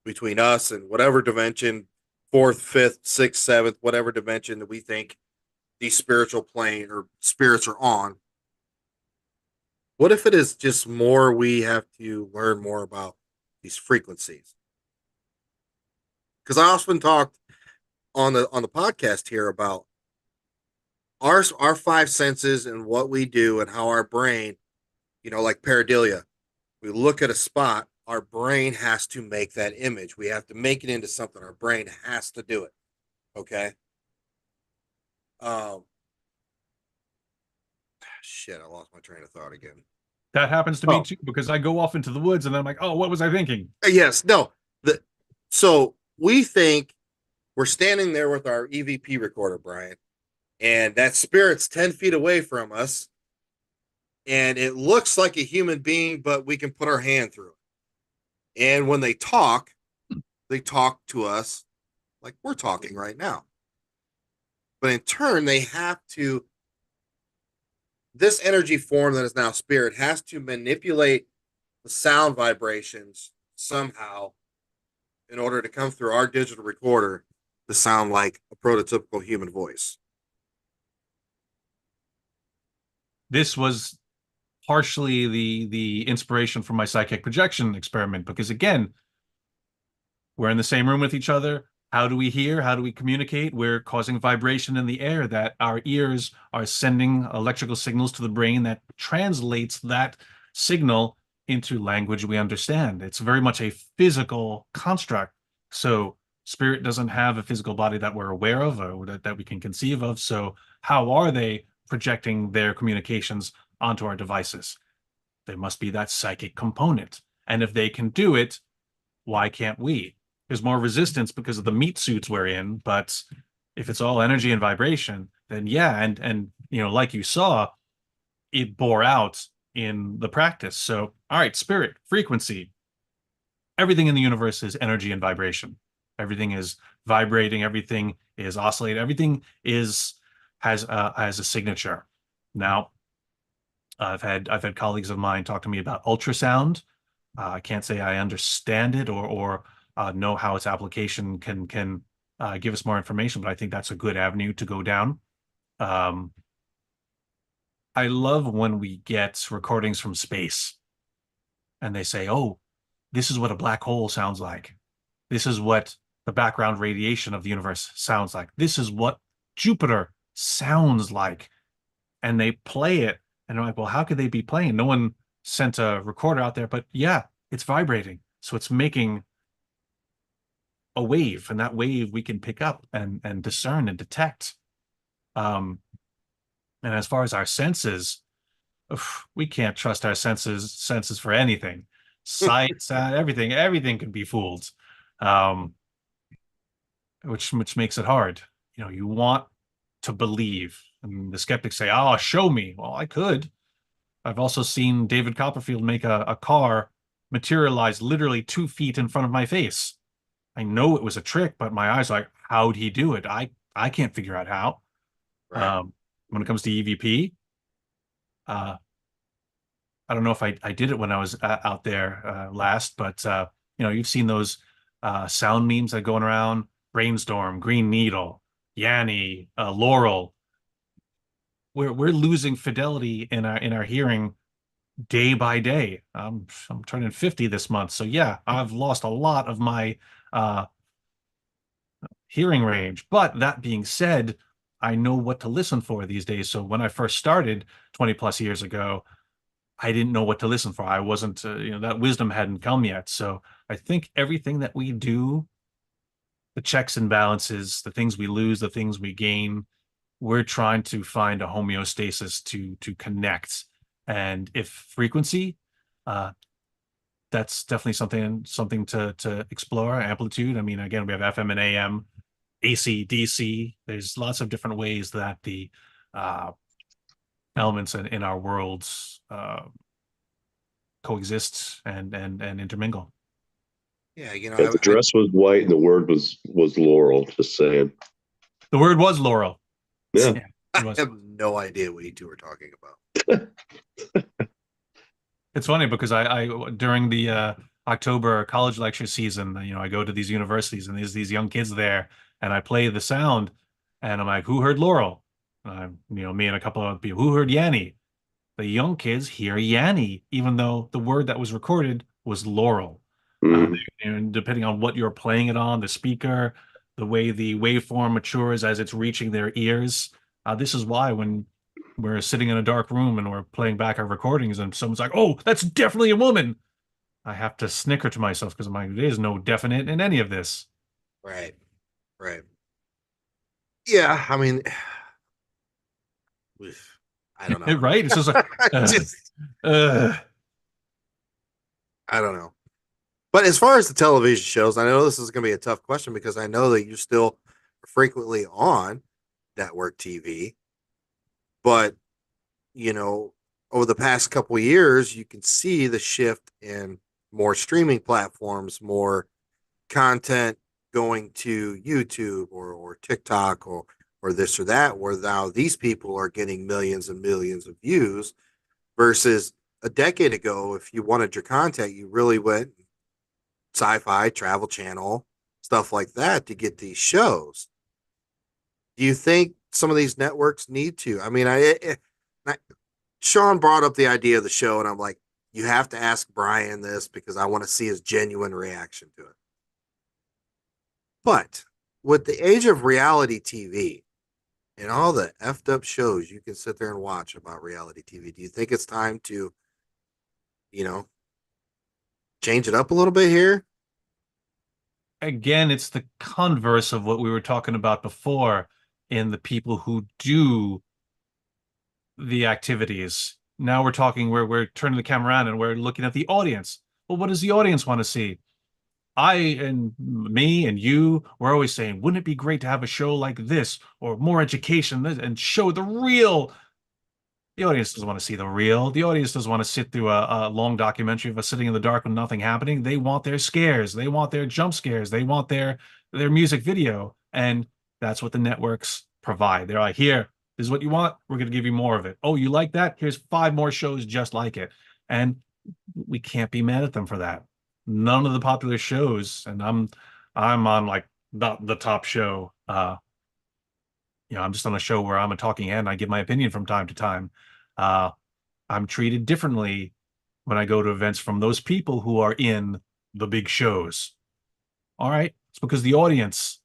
between us and whatever dimension, fourth, fifth, sixth, seventh, whatever dimension that we think these spiritual plane or spirits are on? What if it is just more we have to learn more about these frequencies? Because I often talked on the podcast here about our five senses and what we do and how our brain, like pareidolia, we look at a spot, our brain has to make that image. We have to make it into something. Our brain has to do it. Okay. Um, shit, I lost my train of thought again. That happens to me Oh, too because I go off into the woods and then I'm like, oh, what was I thinking? yes, no. So we think we're standing there with our EVP recorder, Brian, and that spirit's 10 feet away from us, and it looks like a human being, but we can put our hand through it. And when they talk to us like we're talking right now. But in turn, they have to, this energy form that is now spirit has to manipulate the sound vibrations somehow in order to come through our digital recorder to sound like a prototypical human voice. This was partially the inspiration for my psychic projection experiment because again, we're in the same room with each other. How do we hear? How do we communicate? We're causing vibration in the air that our ears are sending electrical signals to the brain that translates that signal into language we understand. It's very much a physical construct. So spirit doesn't have a physical body that we're aware of or that we can conceive of. So how are they projecting their communications onto our devices? There must be that psychic component. And if they can do it, why can't we? There's more resistance because of the meat suits we're in, but if it's all energy and vibration, then yeah, and like you saw, it bore out in the practice. So, all right, spirit, frequency, everything in the universe is energy and vibration. Everything is vibrating, everything is oscillating, everything is has a signature. Now, I've had colleagues of mine talk to me about ultrasound. I can't say I understand it or know how its application can give us more information, but I think that's a good avenue to go down. Um, I love when we get recordings from space and they say, "Oh, this is what a black hole sounds like. This is what the background radiation of the universe sounds like. This is what Jupiter sounds like. And they play it. And I'm like, well, how could they be playing? No one sent a recorder out there, but yeah, it's vibrating. So it's making a wave, and that wave we can pick up and discern and detect. Um, and as far as our senses, we can't trust our senses for anything. Sight, sound, everything can be fooled. Um, which makes it hard. You know, you want to believe. And the skeptics say, "Oh, show me." Well, I could. I've also seen David Copperfield make a car materialize literally 2 feet in front of my face. I know it was a trick, but my eyes are like, how'd he do it? I can't figure out how. Right. When it comes to EVP, uh, I don't know if I did it when I was out there last, but you've seen those sound memes that are going around: brainstorm, green needle, Yanny, Laurel. We're losing fidelity in our hearing day by day. I'm turning 50 this month, so yeah, I've lost a lot of my uh, hearing range. But that being said, I know what to listen for these days. So when I first started 20 plus years ago, I didn't know what to listen for. I wasn't, that wisdom hadn't come yet. So I think everything that we do, the checks and balances, the things we lose, the things we gain, we're trying to find a homeostasis to connect. And if frequency, uh, that's definitely something to explore. Amplitude. I mean, again, we have FM and AM, AC, DC. There's lots of different ways that the uh, elements in our worlds coexist and intermingle. Yeah, you know, Yeah, the dress was white and the word was Laurel. Just saying. The word was Laurel. Yeah. Yeah, it I was. have no idea what you two are talking about. It's funny because I during the October college lecture season, I go to these universities and there's these young kids there, and I play the sound, and I'm like, "Who heard Laurel?" Me and a couple of people who heard Yanny. The young kids hear Yanny, even though the word that was recorded was Laurel. Uh, Mm. and depending on what you're playing it on, the speaker, the way the waveform matures as it's reaching their ears. This is why when we're sitting in a dark room and we're playing back our recordings and someone's like, "Oh, that's definitely a woman," I have to snicker to myself because I'm like, there's no definite in any of this. Right. Right. Yeah, I mean, I don't know. Right? It's just like, I uh, just uh, I don't know. But as far as the television shows, I know this is going to be a tough question because I know that you're still frequently on network TV, but you know, over the past couple of years, you can see the shift in more streaming platforms, more content going to YouTube or TikTok or this or that, where now these people are getting millions and millions of views versus a decade ago, if you wanted your content, you really went sci-fi, travel channel, stuff like that to get these shows. Do you think some of these networks need to? I mean, I Sean brought up the idea of the show, and I'm like, you have to ask Brian this because I want to see his genuine reaction to it. But with the age of reality TV and all the effed up shows you can sit there and watch about reality TV, do you think it's time to, you know, change it up a little bit here? again, it's the converse of what we were talking about before in the people who do the activities. Now we're talking where we're turning the camera around and we're looking at the audience. Well, what does the audience want to see? I and me and you, we're always saying, wouldn't it be great to have a show like this or more education and show the real? The audience doesn't want to see the real. The audience doesn't want to sit through a long documentary of us sitting in the dark with nothing happening. They want their scares. They want their jump scares. They want their music video. And that's what the networks provide. They're like, here, this is what you want. We're going to give you more of it. Oh, you like that? Here's 5 more shows just like it. And we can't be mad at them for that. None of the popular shows, and I'm on like the top show. I'm just on a show where I'm a talking head and I give my opinion from time to time. Uh, I'm treated differently when I go to events from those people who are in the big shows. All right. It's because the audience,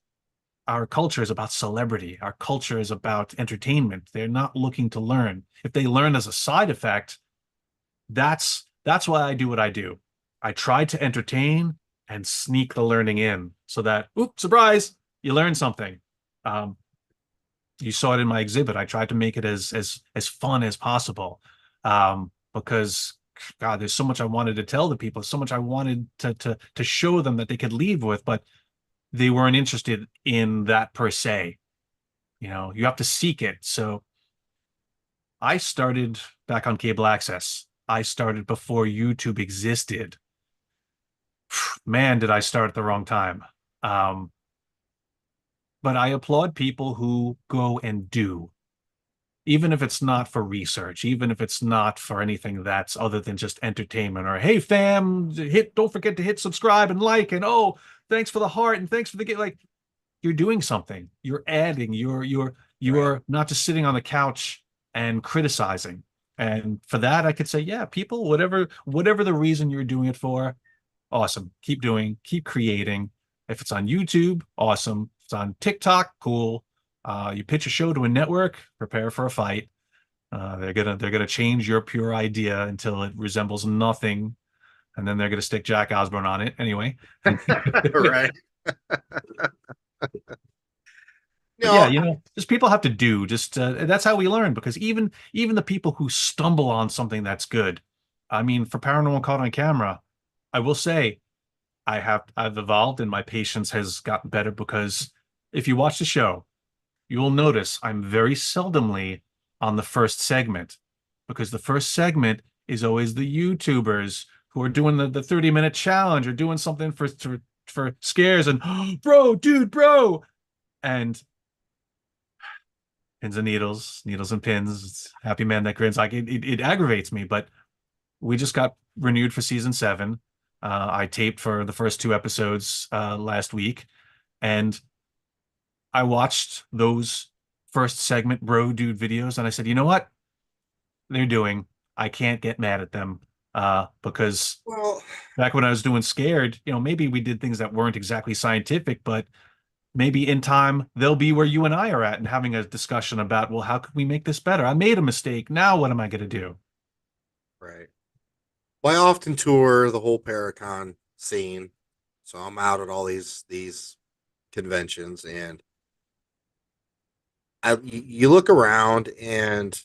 our culture is about celebrity. Our culture is about entertainment. They're not looking to learn. If they learn as a side effect, that's why I do what I do. I try to entertain and sneak the learning in so that, oops, surprise, you learn something. Um, you saw it in my exhibit. I tried to make it as fun as possible. Because God, there's so much I wanted to tell the people, so much I wanted to show them that they could leave with, but they weren't interested in that per se. You know, you have to seek it. So I started back on cable access. I started before YouTube existed. Man, did I start at the wrong time. Um, but I applaud people who go and do, even if it's not for research, even if it's not for anything that's other than just entertainment or, hey, fam, don't forget to hit subscribe and like, and oh, thanks for the heart and thanks for the, like, you're doing something. You're adding. Right. You're not just sitting on the couch and criticizing. And for that, I could say, yeah, people, whatever the reason you're doing it for, awesome. Keep doing, keep creating. If it's on YouTube, awesome. If it's on TikTok, cool. You pitch a show to a network, prepare for a fight. They're gonna change your pure idea until it resembles nothing, and then they're gonna stick Jack Osborne on it anyway. Right. But yeah, No, just people have to do. Just that's how we learn. Because even the people who stumble on something that's good, I mean, for paranormal caught on camera, I will say I've evolved and my patience has gotten better because if you watch the show, you will notice I'm very seldomly on the first segment because the first segment is always the YouTubers who are doing the 30-minute challenge or doing something for scares and bro, dude, bro. And pins and needles, needles and pins. It's happy man that grins. Like it aggravates me, but we just got renewed for season 7. I taped for the first 2 episodes last week, and I watched those first segment bro dude videos, and I said, you know what they're doing? I can't get mad at them because well, back when I was doing scared, maybe we did things that weren't exactly scientific, but maybe in time they'll be where you and I are at and having a discussion about, well, how can we make this better? I made a mistake. Now what am I going to do? right. Well, I often tour the whole Paracon scene, so I'm out at all these conventions, and you look around, and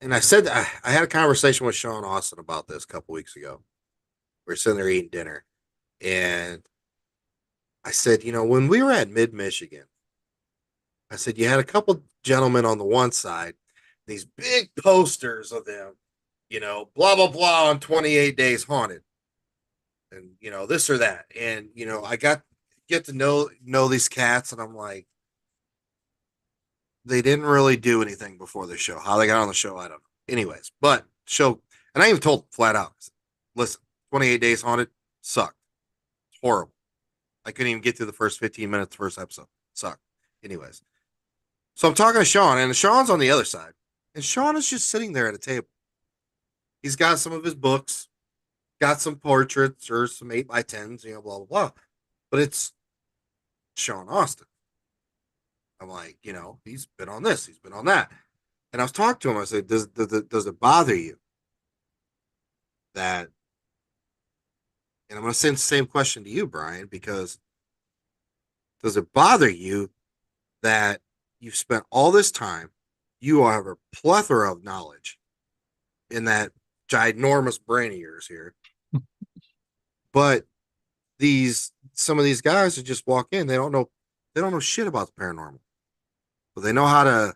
I said I had a conversation with Sean Austin about this a couple weeks ago. We were sitting there eating dinner, and I said, when we were at Mid Michigan, I said you had a couple gentlemen on the one side, these big posters of them, blah blah blah on 28 Days Haunted, and this or that, and I get to know these cats, and I'm like, they didn't really do anything before the show. How they got on the show, I don't know. Anyways, but show, and I even told them flat out, listen, 28 Days Haunted sucked. It's horrible. I couldn't even get through the first 15 minutes, first episode. Sucked. Anyways, so I'm talking to Sean, and Sean's on the other side, and Sean is just sitting there at a table. He's got some of his books, got some portraits or some 8x10s, blah blah blah. But it's Sean Austin. I'm like, he's been on this, he's been on that. And I was talking to him. I said, does it bother you that? And I'm going to send the same question to you, Brian, because does it bother you that you've spent all this time, you have a plethora of knowledge in that ginormous brain of yours here, but some of these guys that just walk in, they don't know shit about the paranormal, but they know how to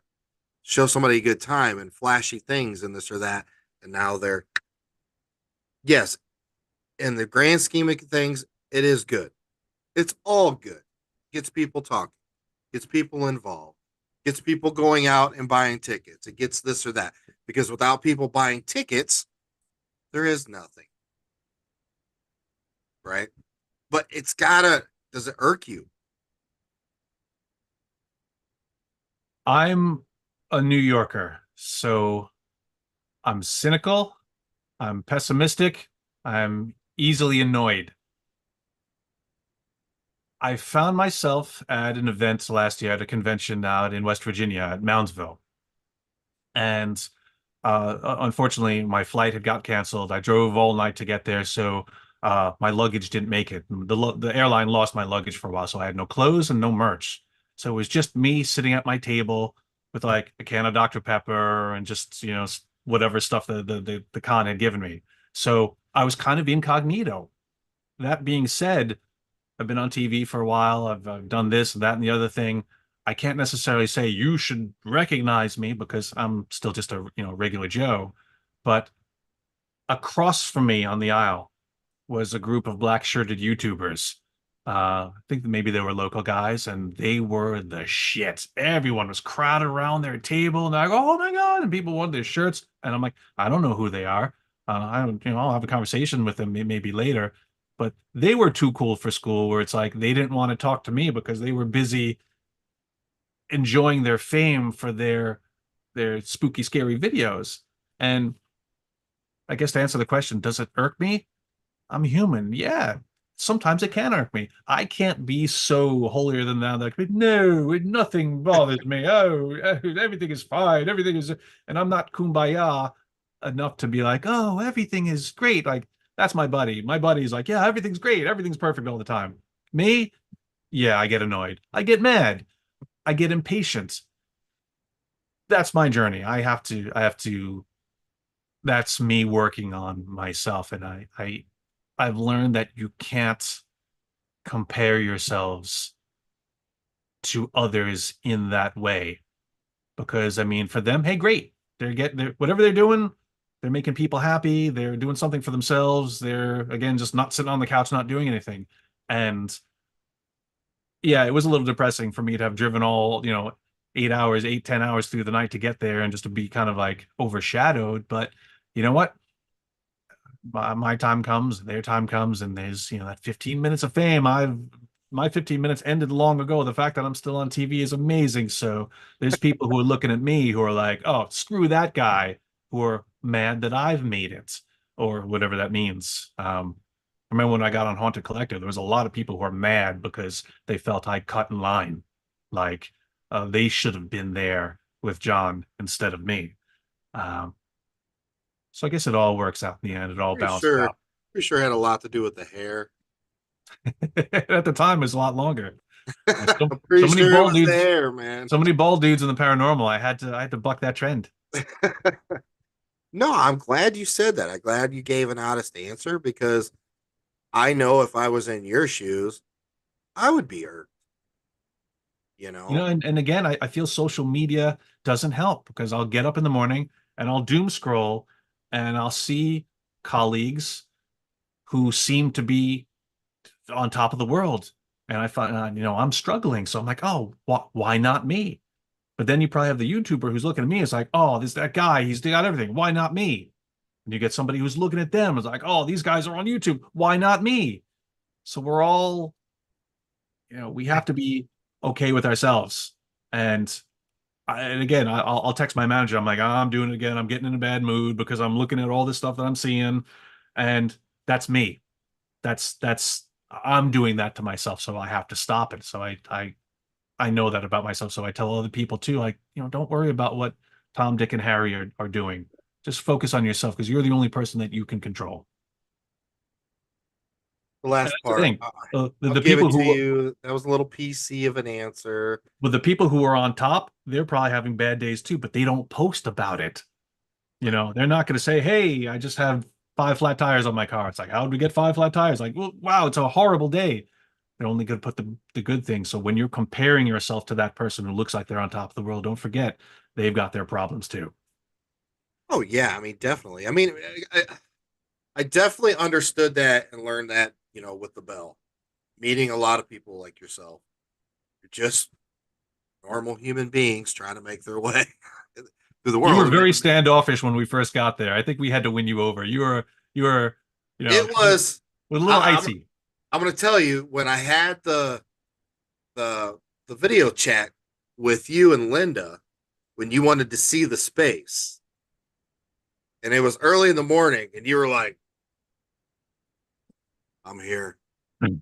show somebody a good time and flashy things and this or that, and now they're, yes, in the grand scheme of things, it is good. It's all good. Gets people talking, gets people involved, gets people going out and buying tickets. It gets this or that. Because without people buying tickets, there is nothing. Right? But does it irk you? I'm a New Yorker, so I'm cynical, I'm pessimistic, I'm easily annoyed. I found myself at an event last year at a convention out in West Virginia at Moundsville. And unfortunately, my flight had got canceled. I drove all night to get there, so my luggage didn't make it. The airline lost my luggage for a while, so I had no clothes and no merch. So it was just me sitting at my table with like a can of Dr. Pepper and just, whatever stuff the con had given me. So I was kind of incognito. That being said, I've been on TV for a while. I've done this, that, and the other thing. I can't necessarily say you should recognize me because I'm still just a regular Joe. But across from me on the aisle was a group of black shirted YouTubers. I think maybe they were local guys, and they were the shit. Everyone was crowded around their table, and I go, "Oh my God!" And people wanted their shirts, and I'm like, "I don't know who they are. I don't, I'll have a conversation with them maybe later." But they were too cool for school, where it's like they didn't want to talk to me because they were busy enjoying their fame for their spooky, scary videos. And I guess to answer the question, does it irk me? I'm human. Yeah. Sometimes it can irk me. I can't be so holier than thou that no, nothing bothers me. Oh, everything is fine. Everything is, and I'm not kumbaya enough to be like, oh, everything is great. Like that's my buddy. My buddy's like, yeah, everything's great. Everything's perfect all the time. Me, yeah, I get annoyed. I get mad. I get impatient. That's my journey. That's me working on myself. And I've learned that you can't compare yourselves to others in that way. Because I mean, for them, hey, great. They're whatever they're doing, they're making people happy, they're doing something for themselves, they're again just not sitting on the couch, not doing anything. And yeah, it was a little depressing for me to have driven all, 8 hours, 10 hours through the night to get there and just to be kind of like overshadowed. But you know what? My time comes, their time comes, and there's, that 15 minutes of fame. My 15 minutes ended long ago. The fact that I'm still on TV is amazing. So there's people who are looking at me who are like, oh, screw that guy, who are mad that I've made it, or whatever that means. I remember when I got on Haunted Collector, there was a lot of people who are mad because they felt I cut in line. Like they should have been there with John instead of me. Um, so I guess it all works out in the end. It all Pretty balances sure, out. pretty sure it had a lot to do with the hair. At the time, it was a lot longer. So, I'm so pretty many sure it bald was the dudes, hair, man. so many bald dudes in the paranormal. I had to buck that trend. No, I'm glad you said that. I'm glad you gave an honest answer because I know if I was in your shoes, I would be hurt, you know? And again, I feel social media doesn't help because I'll get up in the morning and I'll doom scroll and I'll see colleagues who seem to be on top of the world. And I find, I'm struggling. So I'm like, oh, why not me? But then you probably have the YouTuber who's looking at me. It's like, oh, this that guy, he's got everything. Why not me? And you get somebody who's looking at them. It's like, oh, these guys are on YouTube. Why not me? So we're all, we have to be okay with ourselves. And again, I'll text my manager. I'm like, oh, I'm doing it again. I'm getting in a bad mood because I'm looking at all this stuff that I'm seeing, and that's me. That's I'm doing that to myself, so I have to stop it. So I know that about myself. So I tell other people too, like, don't worry about what Tom, Dick, and Harry are doing. Just focus on yourself because you're the only person that you can control. The And last that's the part, thing. The, I'll the give people it to who you. That was a little PC of an answer. With the people who are on top, they're probably having bad days too, but they don't post about it. They're not going to say, "Hey, I just have five flat tires on my car." It's like, how did we get five flat tires? Like, well, wow, it's a horrible day. They're only going to put the good things. So when you're comparing yourself to that person who looks like they're on top of the world, don't forget they've got their problems too. Oh yeah, I mean definitely. I mean, I definitely understood that and learned that with the bell, meeting a lot of people like yourself. You're just normal human beings trying to make their way through the You were world. very standoffish when we first got there. I think we had to win you over. You were, It a was. little I, icy. I'm going to tell you when I had the the video chat with you and Linda when you wanted to see the space, and it was early in the morning, and you were like, I'm here. And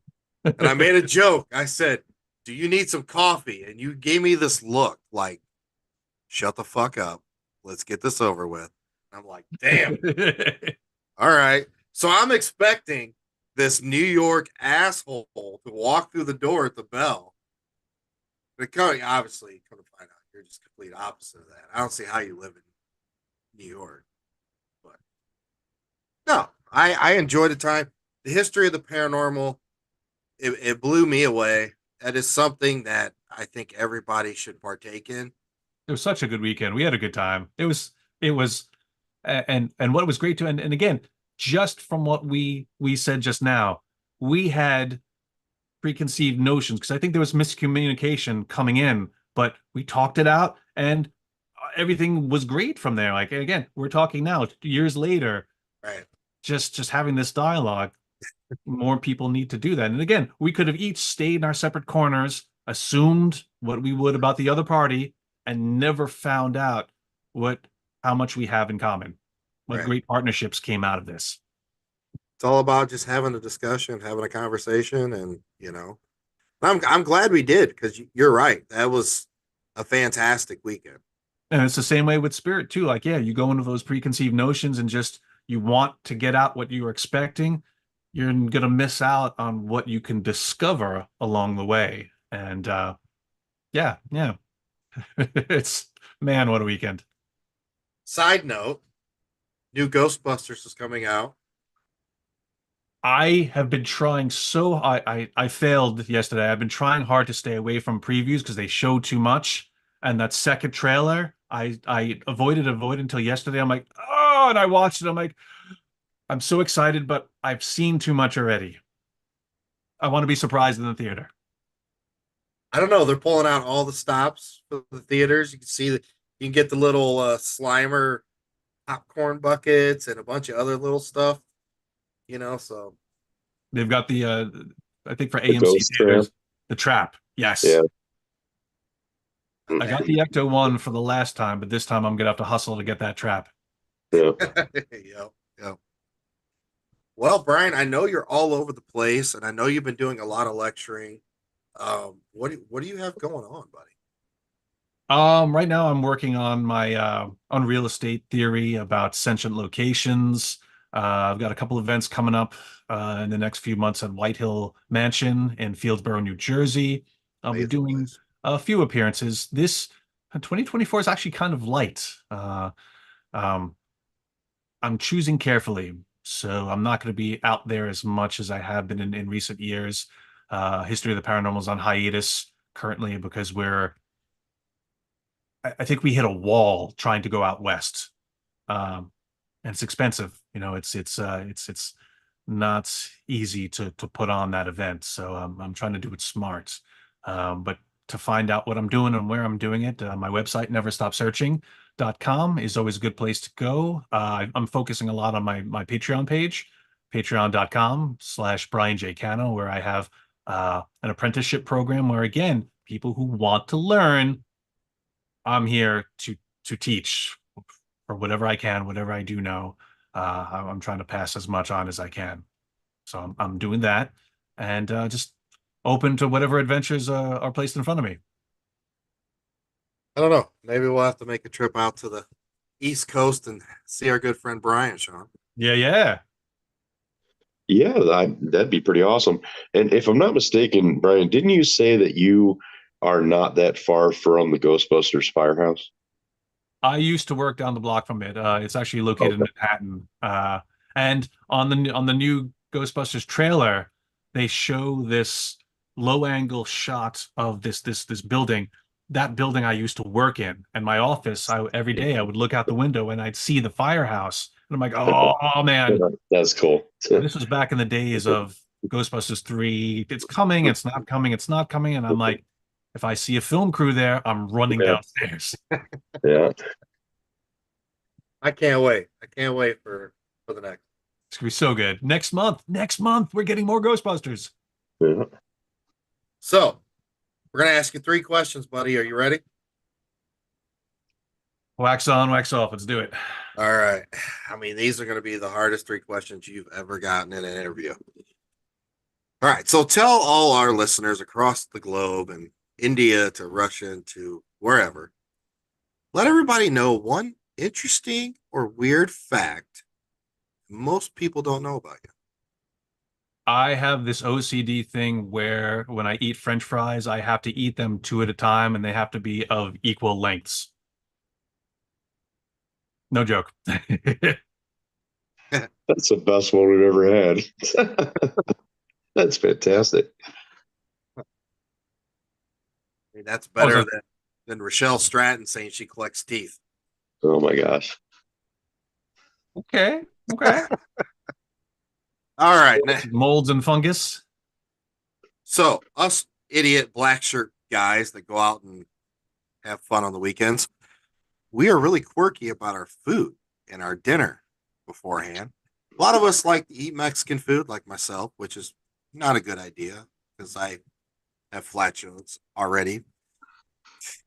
I made a joke. I said, "Do you need some coffee?" And you gave me this look like, "Shut the fuck up. Let's get this over with." And I'm like, "Damn. All right." So I'm expecting this New York asshole to walk through the door at the bell. But obviously, come to find out, you're just complete opposite of that. I don't see how you live in New York, but no, I enjoyed the time. The history of the paranormal, it blew me away. That is something that I think everybody should partake in. It was such a good weekend. We had a good time. It was and what was great too, and again, just from what we said just now, we had preconceived notions because I think there was miscommunication coming in, but we talked it out and everything was great from there. Like again, we're talking now, years later, Right. just having this dialogue. More people need to do that. And again, we could have each stayed in our separate corners, assumed what we would about the other party, and never found out what how much we have in common. What Right. great partnerships came out of this. It's all about just having a discussion, having a conversation, and I'm glad we did because you're right. That was a fantastic weekend. And it's the same way with spirit too. Like, yeah, you go into those preconceived notions and just you want to get out what you were expecting, you're gonna miss out on what you can discover along the way. And yeah, yeah. It's man, what a weekend. Side note: new Ghostbusters is coming out. I have been trying so I failed yesterday. I've been trying hard to stay away from previews because they show too much. And that second trailer, I avoided until yesterday. I'm like, oh, and I watched it. I'm like, I'm so excited, but I've seen too much already. I want to be surprised in the theater. I don't know. They're pulling out all the stops for the theaters. You can see that you can get the little Slimer popcorn buckets and a bunch of other little stuff. So They've got the I think for The AMC ghost trap. theaters, the trap. Yeah. Yes. I got the Ecto one for the last time, but this time I'm gonna have to hustle to get that trap. Yeah. yep, yep. Well, Brian, I know you're all over the place, and I know you've been doing a lot of lecturing. What do you have going on, buddy? Right now I'm working on my on real estate theory about sentient locations. I've got a couple events coming up in the next few months at White Hill Mansion in Fieldsboro, New Jersey. I'll be Faithful doing place. a few appearances. This 2024 is actually kind of light. Um, I'm choosing carefully, so I'm not going to be out there as much as I have been in recent years. History of the Paranormal is on hiatus currently because I think we hit a wall trying to go out west, and it's expensive. It's not easy to put on that event. So I'm trying to do it smart. But to find out what I'm doing and where I'm doing it, my website neverstopsearching.com is always a good place to go. I'm focusing a lot on my Patreon page, patreon.com/Brian J. Cano, where I have an apprenticeship program where again, people who want to learn I'm here to teach for whatever I can, whatever I do know. I'm trying to pass as much on as I can. So I'm doing that and just open to whatever adventures are placed in front of me. I don't know. Maybe we'll have to make a trip out to the East Coast and see our good friend Brian, Sean. Yeah, yeah. Yeah, that'd be pretty awesome. And if I'm not mistaken, Brian, didn't you say that you are not that far from the Ghostbusters firehouse? I used to work down the block from it. It's actually located in Okay. Manhattan. And on the new Ghostbusters trailer, they show this low angle shot of this building. That building I used to work in, and my office. Every day I would look out the window and I'd see the firehouse, and I'm like, oh man, That's cool. this was back in the days of Ghostbusters 3. It's coming, it's not coming, it's not coming, and I'm like, if I see a film crew there, I'm running Yeah, downstairs. yeah, I can't wait. I can't wait for the next. It's gonna be so good. Next month, we're getting more Ghostbusters. yeah. So we're gonna ask you three questions, buddy. Are you ready? Wax on, wax off. Let's do it. All right. I mean, these are gonna be the hardest three questions you've ever gotten in an interview. All right. So tell all our listeners across the globe and India to Russia to wherever, let everybody know one interesting or weird fact most people don't know about you. I have this OCD thing where when I eat French fries, I have to eat them two at a time and they have to be of equal lengths. No joke. That's the best one we've ever had. That's fantastic. I mean, that's Oh, better than Rochelle Stratton saying she collects teeth. Oh my gosh. okay. Okay. All right. Molds and fungus. So us idiot black shirt guys that go out and have fun on the weekends, we are really quirky about our food and our dinner beforehand. A lot of us like to eat Mexican food, like myself, which is not a good idea because I have flatulence already.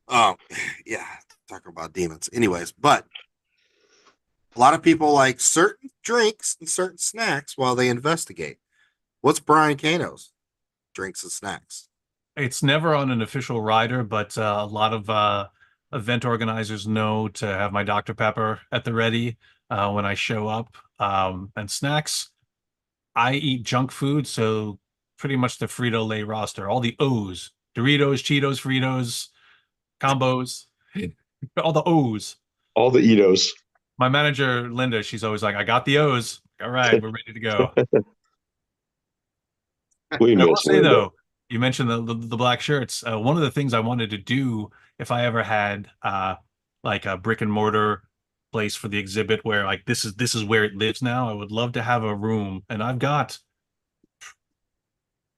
Um, yeah, talk about demons. Anyways, but a lot of people like certain drinks and certain snacks while they investigate. What's Brian Cano's drinks and snacks? It's never on an official rider, but a lot of event organizers know to have my Dr. Pepper at the ready when I show up. And snacks, I eat junk food, so pretty much the Frito-Lay roster, all the O's, Doritos, Cheetos, Fritos, combos, all the O's. All the Edos. My manager, Linda, she's always like, I got the O's. All right, we're ready to go. We I will miss say Linda. though, you mentioned the black shirts. One of the things I wanted to do if I ever had like a brick and mortar place for the exhibit where like this is where it lives now, I would love to have a room, and I've got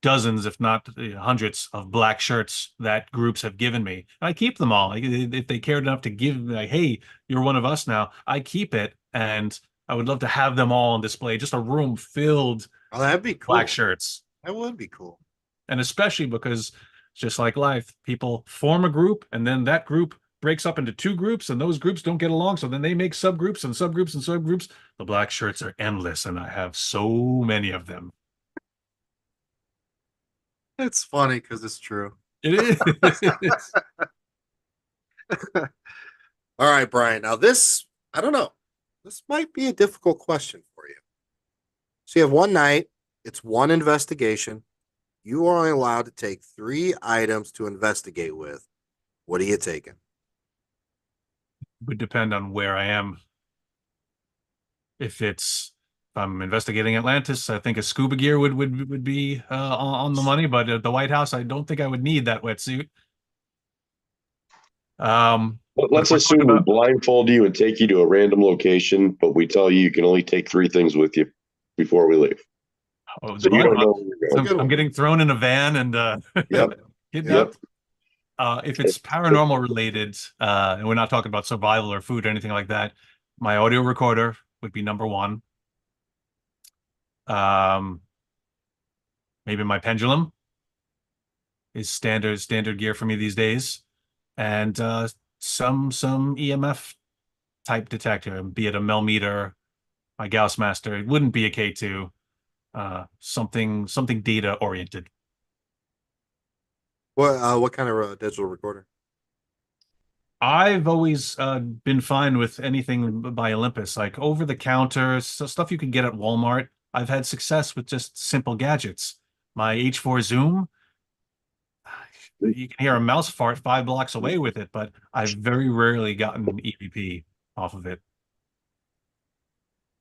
dozens, if not hundreds, of black shirts that groups have given me. And I keep them all. Like, if they cared enough to give, like, hey, you're one of us now, I keep it, and I would love to have them all on display. Just a room filled with Oh, that'd be black cool. shirts. That would be cool. And especially because just like life, people form a group and then that group breaks up into two groups and those groups don't get along. So then they make subgroups and subgroups and subgroups. The black shirts are endless and I have so many of them. It's funny because it's true. It is. All right, Brian. Now, this, I don't know. This might be a difficult question for you. So, you have one night, it's one investigation. You are only allowed to take three items to investigate with. What are you taking? Would depend on where I am. If I'm investigating Atlantis, I think a scuba gear would be on the money, but at the White House, I don't think I would need that wetsuit. But if Let's we're talking assume we about blindfold you and take you to a random location, but we tell you you can only take three things with you before we leave. So you Oh, don't know where you're that's a going. good I'm one. getting thrown in a van and Yep. Yep. kidnapped. If it's paranormal related, and we're not talking about survival or food or anything like that, my audio recorder would be number one. Um, Maybe my pendulum is standard gear for me these days, and some EMF type detector, be it a millimeter, my Gauss master. It wouldn't be a K2. Something data oriented. What kind of digital recorder? I've always been fine with anything by Olympus, like over the counter, stuff you can get at Walmart. I've had success with just simple gadgets. My H4 Zoom, you can hear a mouse fart 5 blocks away with it, but I've very rarely gotten EVP off of it.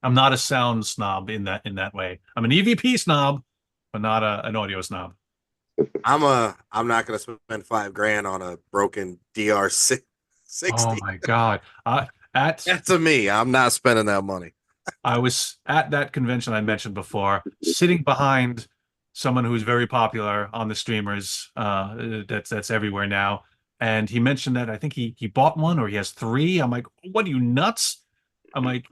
I'm not a sound snob in that way. I'm an EVP snob, but not an audio snob. I'm not gonna spend 5 grand on a broken DR Oh 60. my God. At That's a me. I'm not spending that money. I was at that convention I mentioned before, sitting behind someone who's very popular on the streamers, that's everywhere now. And he mentioned that I think he bought one or he has three. I'm like, what are you nuts? I'm like,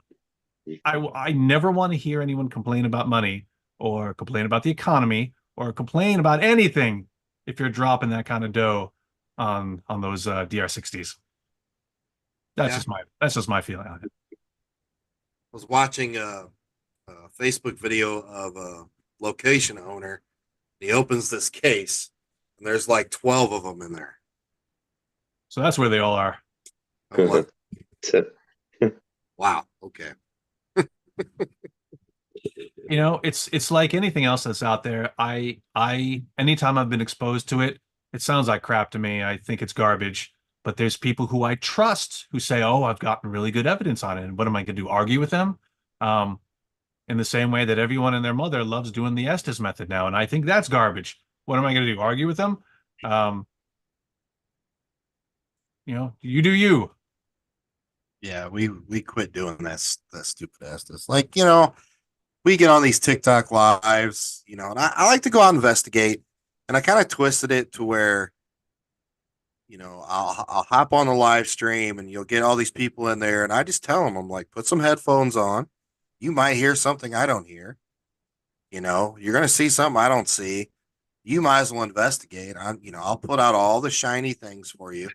I never want to hear anyone complain about money or complain about the economy or complain about anything if you're dropping that kind of dough on those DR60s. Yeah, I That's just my feeling on it. was watching a Facebook video of a location owner. He opens this case, and there's like 12 of them in there. So that's where they all are. I'm like, wow, okay. You know, it's like anything else that's out there. Anytime I've been exposed to it, it sounds like crap to me. I think it's garbage. But there's people who I trust who say, "Oh, I've gotten really good evidence on it." And what am I going to do? Argue with them? Um, in the same way that everyone and their mother loves doing the Estes method now, and I think that's garbage. What am I going to do? Argue with them? Um, you do you. Yeah, we quit doing that stupid ass. This like we get on these TikTok lives, and I like to go out and investigate, and I kind of twisted it to where I'll hop on the live stream and you'll get all these people in there, and I just tell them I'm like, put some headphones on. You might hear something I don't hear. You're gonna see something I don't see. You might as well investigate. I'll put out all the shiny things for you.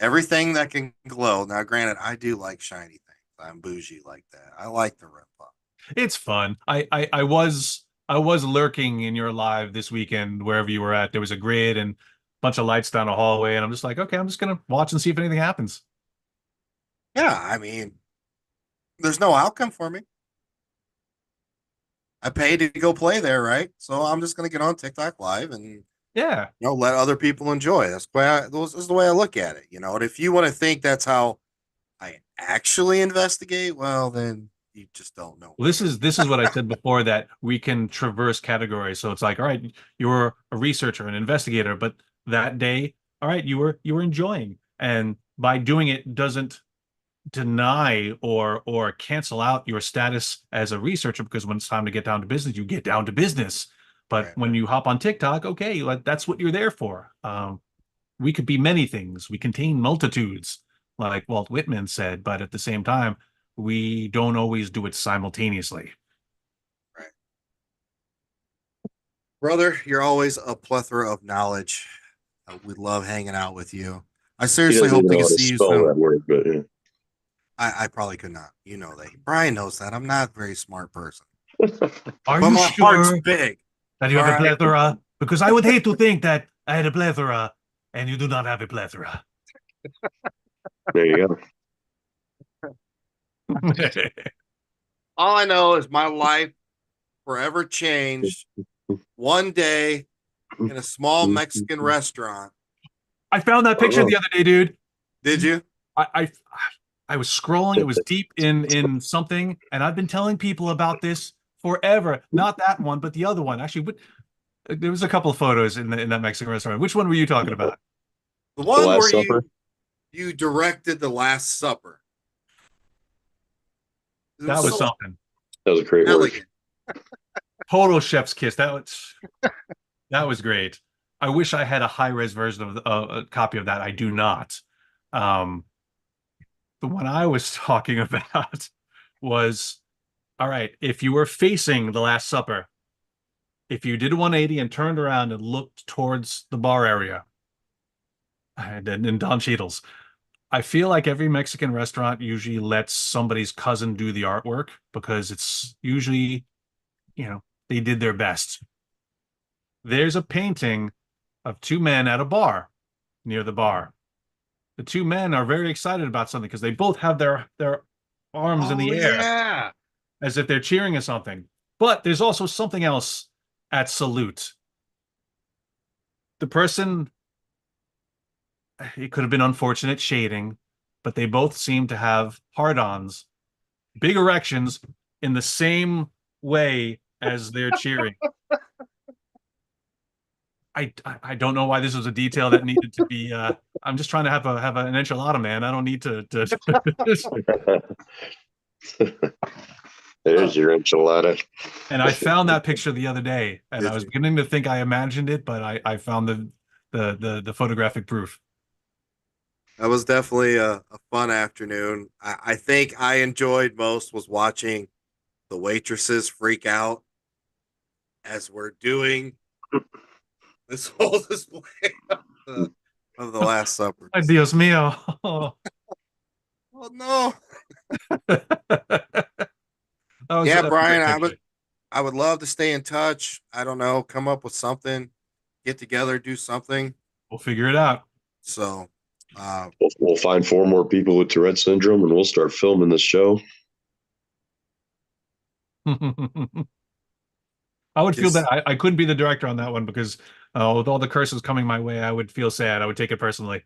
Everything that can glow. Now, granted, I do like shiny things. I'm bougie like that. I like the rim pop. It's fun. I was lurking in your live this weekend wherever you were at. There was a grid and a bunch of lights down a hallway, and I'm just like, okay, I'm just gonna watch and see if anything happens. Yeah, I mean, there's no outcome for me. I paid to go play there, right? So I'm just gonna get on TikTok live and Yeah. let other people enjoy. This is the way I look at it. And if you want to think that's how I actually investigate, well, then you just don't know Well, this is what I said before that we can traverse categories. So it's like, all right, you're a researcher, an investigator, but that day, all right, you were enjoying. And by doing it doesn't deny or cancel out your status as a researcher because when it's time to get down to business, you get down to business. But right. when you hop on TikTok, okay, that's what you're there for. We could be many things. We contain multitudes, like Walt Whitman said, but at the same time, we don't always do it simultaneously. Right. Brother, you're always a plethora of knowledge. We love hanging out with you. I He seriously doesn't hope even we know can how to see you spell soon. that word, but I probably could not. That. Brian knows that. I'm not a very smart person, yeah. Are but you my heart's sure big. that you All have a right. plethora? Because I would hate to think that I had a plethora and you do not have a plethora. There you go. All I know is my life forever changed one day in a small Mexican restaurant. I found that picture Oh, the other day, dude. Did you? I, I I was scrolling. It was deep in something, and I've been telling people about this forever. Not that one, but the other one. Actually, there was a couple of photos in that Mexican restaurant. Which one were you talking about? The the one where Last you Supper. you directed the Last Supper. It That was was so something. That was a great word. elegant. Total chef's kiss. That was great. I wish I had a high res version of a copy of that. I do not. Um, the one I was talking about was all right. If you were facing the Last Supper, if you did a 180 and turned around and looked towards the bar area, and in Don Cheadle's, I feel like every Mexican restaurant usually lets somebody's cousin do the artwork because it's usually, they did their best. There's a painting of two men at a bar near the bar. The two men are very excited about something because they both have their arms in Oh the air yeah. as if they're cheering at something. But there's also something else at Salute. The person, it could have been unfortunate shading, but they both seem to have hard-ons, big erections in the same way as they're cheering. I don't know why this was a detail that needed to be. I'm just trying to have an enchilada, man. I don't need to. Uh, There's your enchilada. And I found that picture the other day, and I did was you? beginning to think I imagined it, but I found the photographic proof. That was definitely a fun afternoon. I think I enjoyed most was watching the waitresses freak out as we're doing this whole display of the Last Supper. Ay, Dios mío. Oh no. That was Yeah, a Brian, great picture. I would love to stay in touch. I don't know, come up with something, get together, do something. We'll figure it out. So, We'll find 4 more people with Tourette syndrome, and we'll start filming this show. I would feel just bad. I couldn't be the director on that one because with all the curses coming my way, I would feel sad. I would take it personally.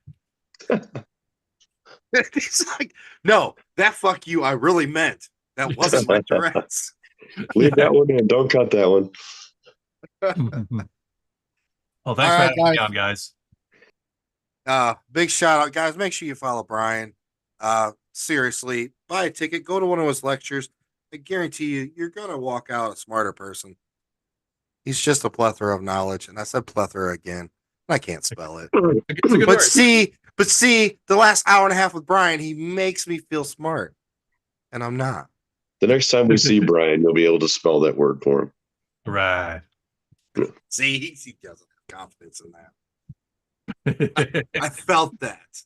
it's like, no, that fuck you, I really meant. That wasn't my Tourette's. Leave that one in. Don't cut that one. Well, All thanks for right, having me guys. on, guys. Big shout out, guys. Make sure you follow Brian. Seriously, buy a ticket, go to one of his lectures. I guarantee you, you're gonna walk out a smarter person. He's just a plethora of knowledge, and I said plethora again. I can't spell it. It's a good But word. see, the last hour and a half with Brian, he makes me feel smart, and I'm not. The next time we see Brian, you'll be able to spell that word for him. Right. See, he doesn't have confidence in that. I felt that.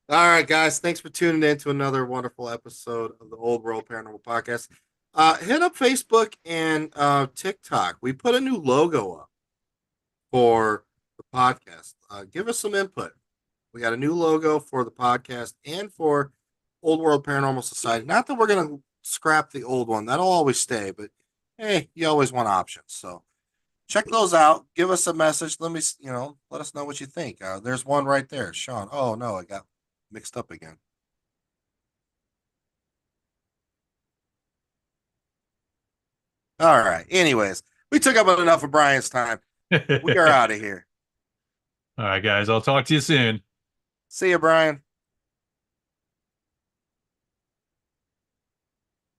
All right, guys. Thanks for tuning in to another wonderful episode of the Old World Paranormal Podcast. Hit up Facebook and TikTok. We put a new logo up for the podcast. Give us some input. We got a new logo for the podcast and for Old World Paranormal Society. Not that we're going to scrap the old one. That'll always stay, but hey, you always want options. So check those out. Give us a message. Let us know what you think. There's one right there. Sean. Oh, no, I got mixed up again. All right. Anyways, we took up enough of Brian's time. We are out of here. All right, guys. I'll talk to you soon. See you, Brian.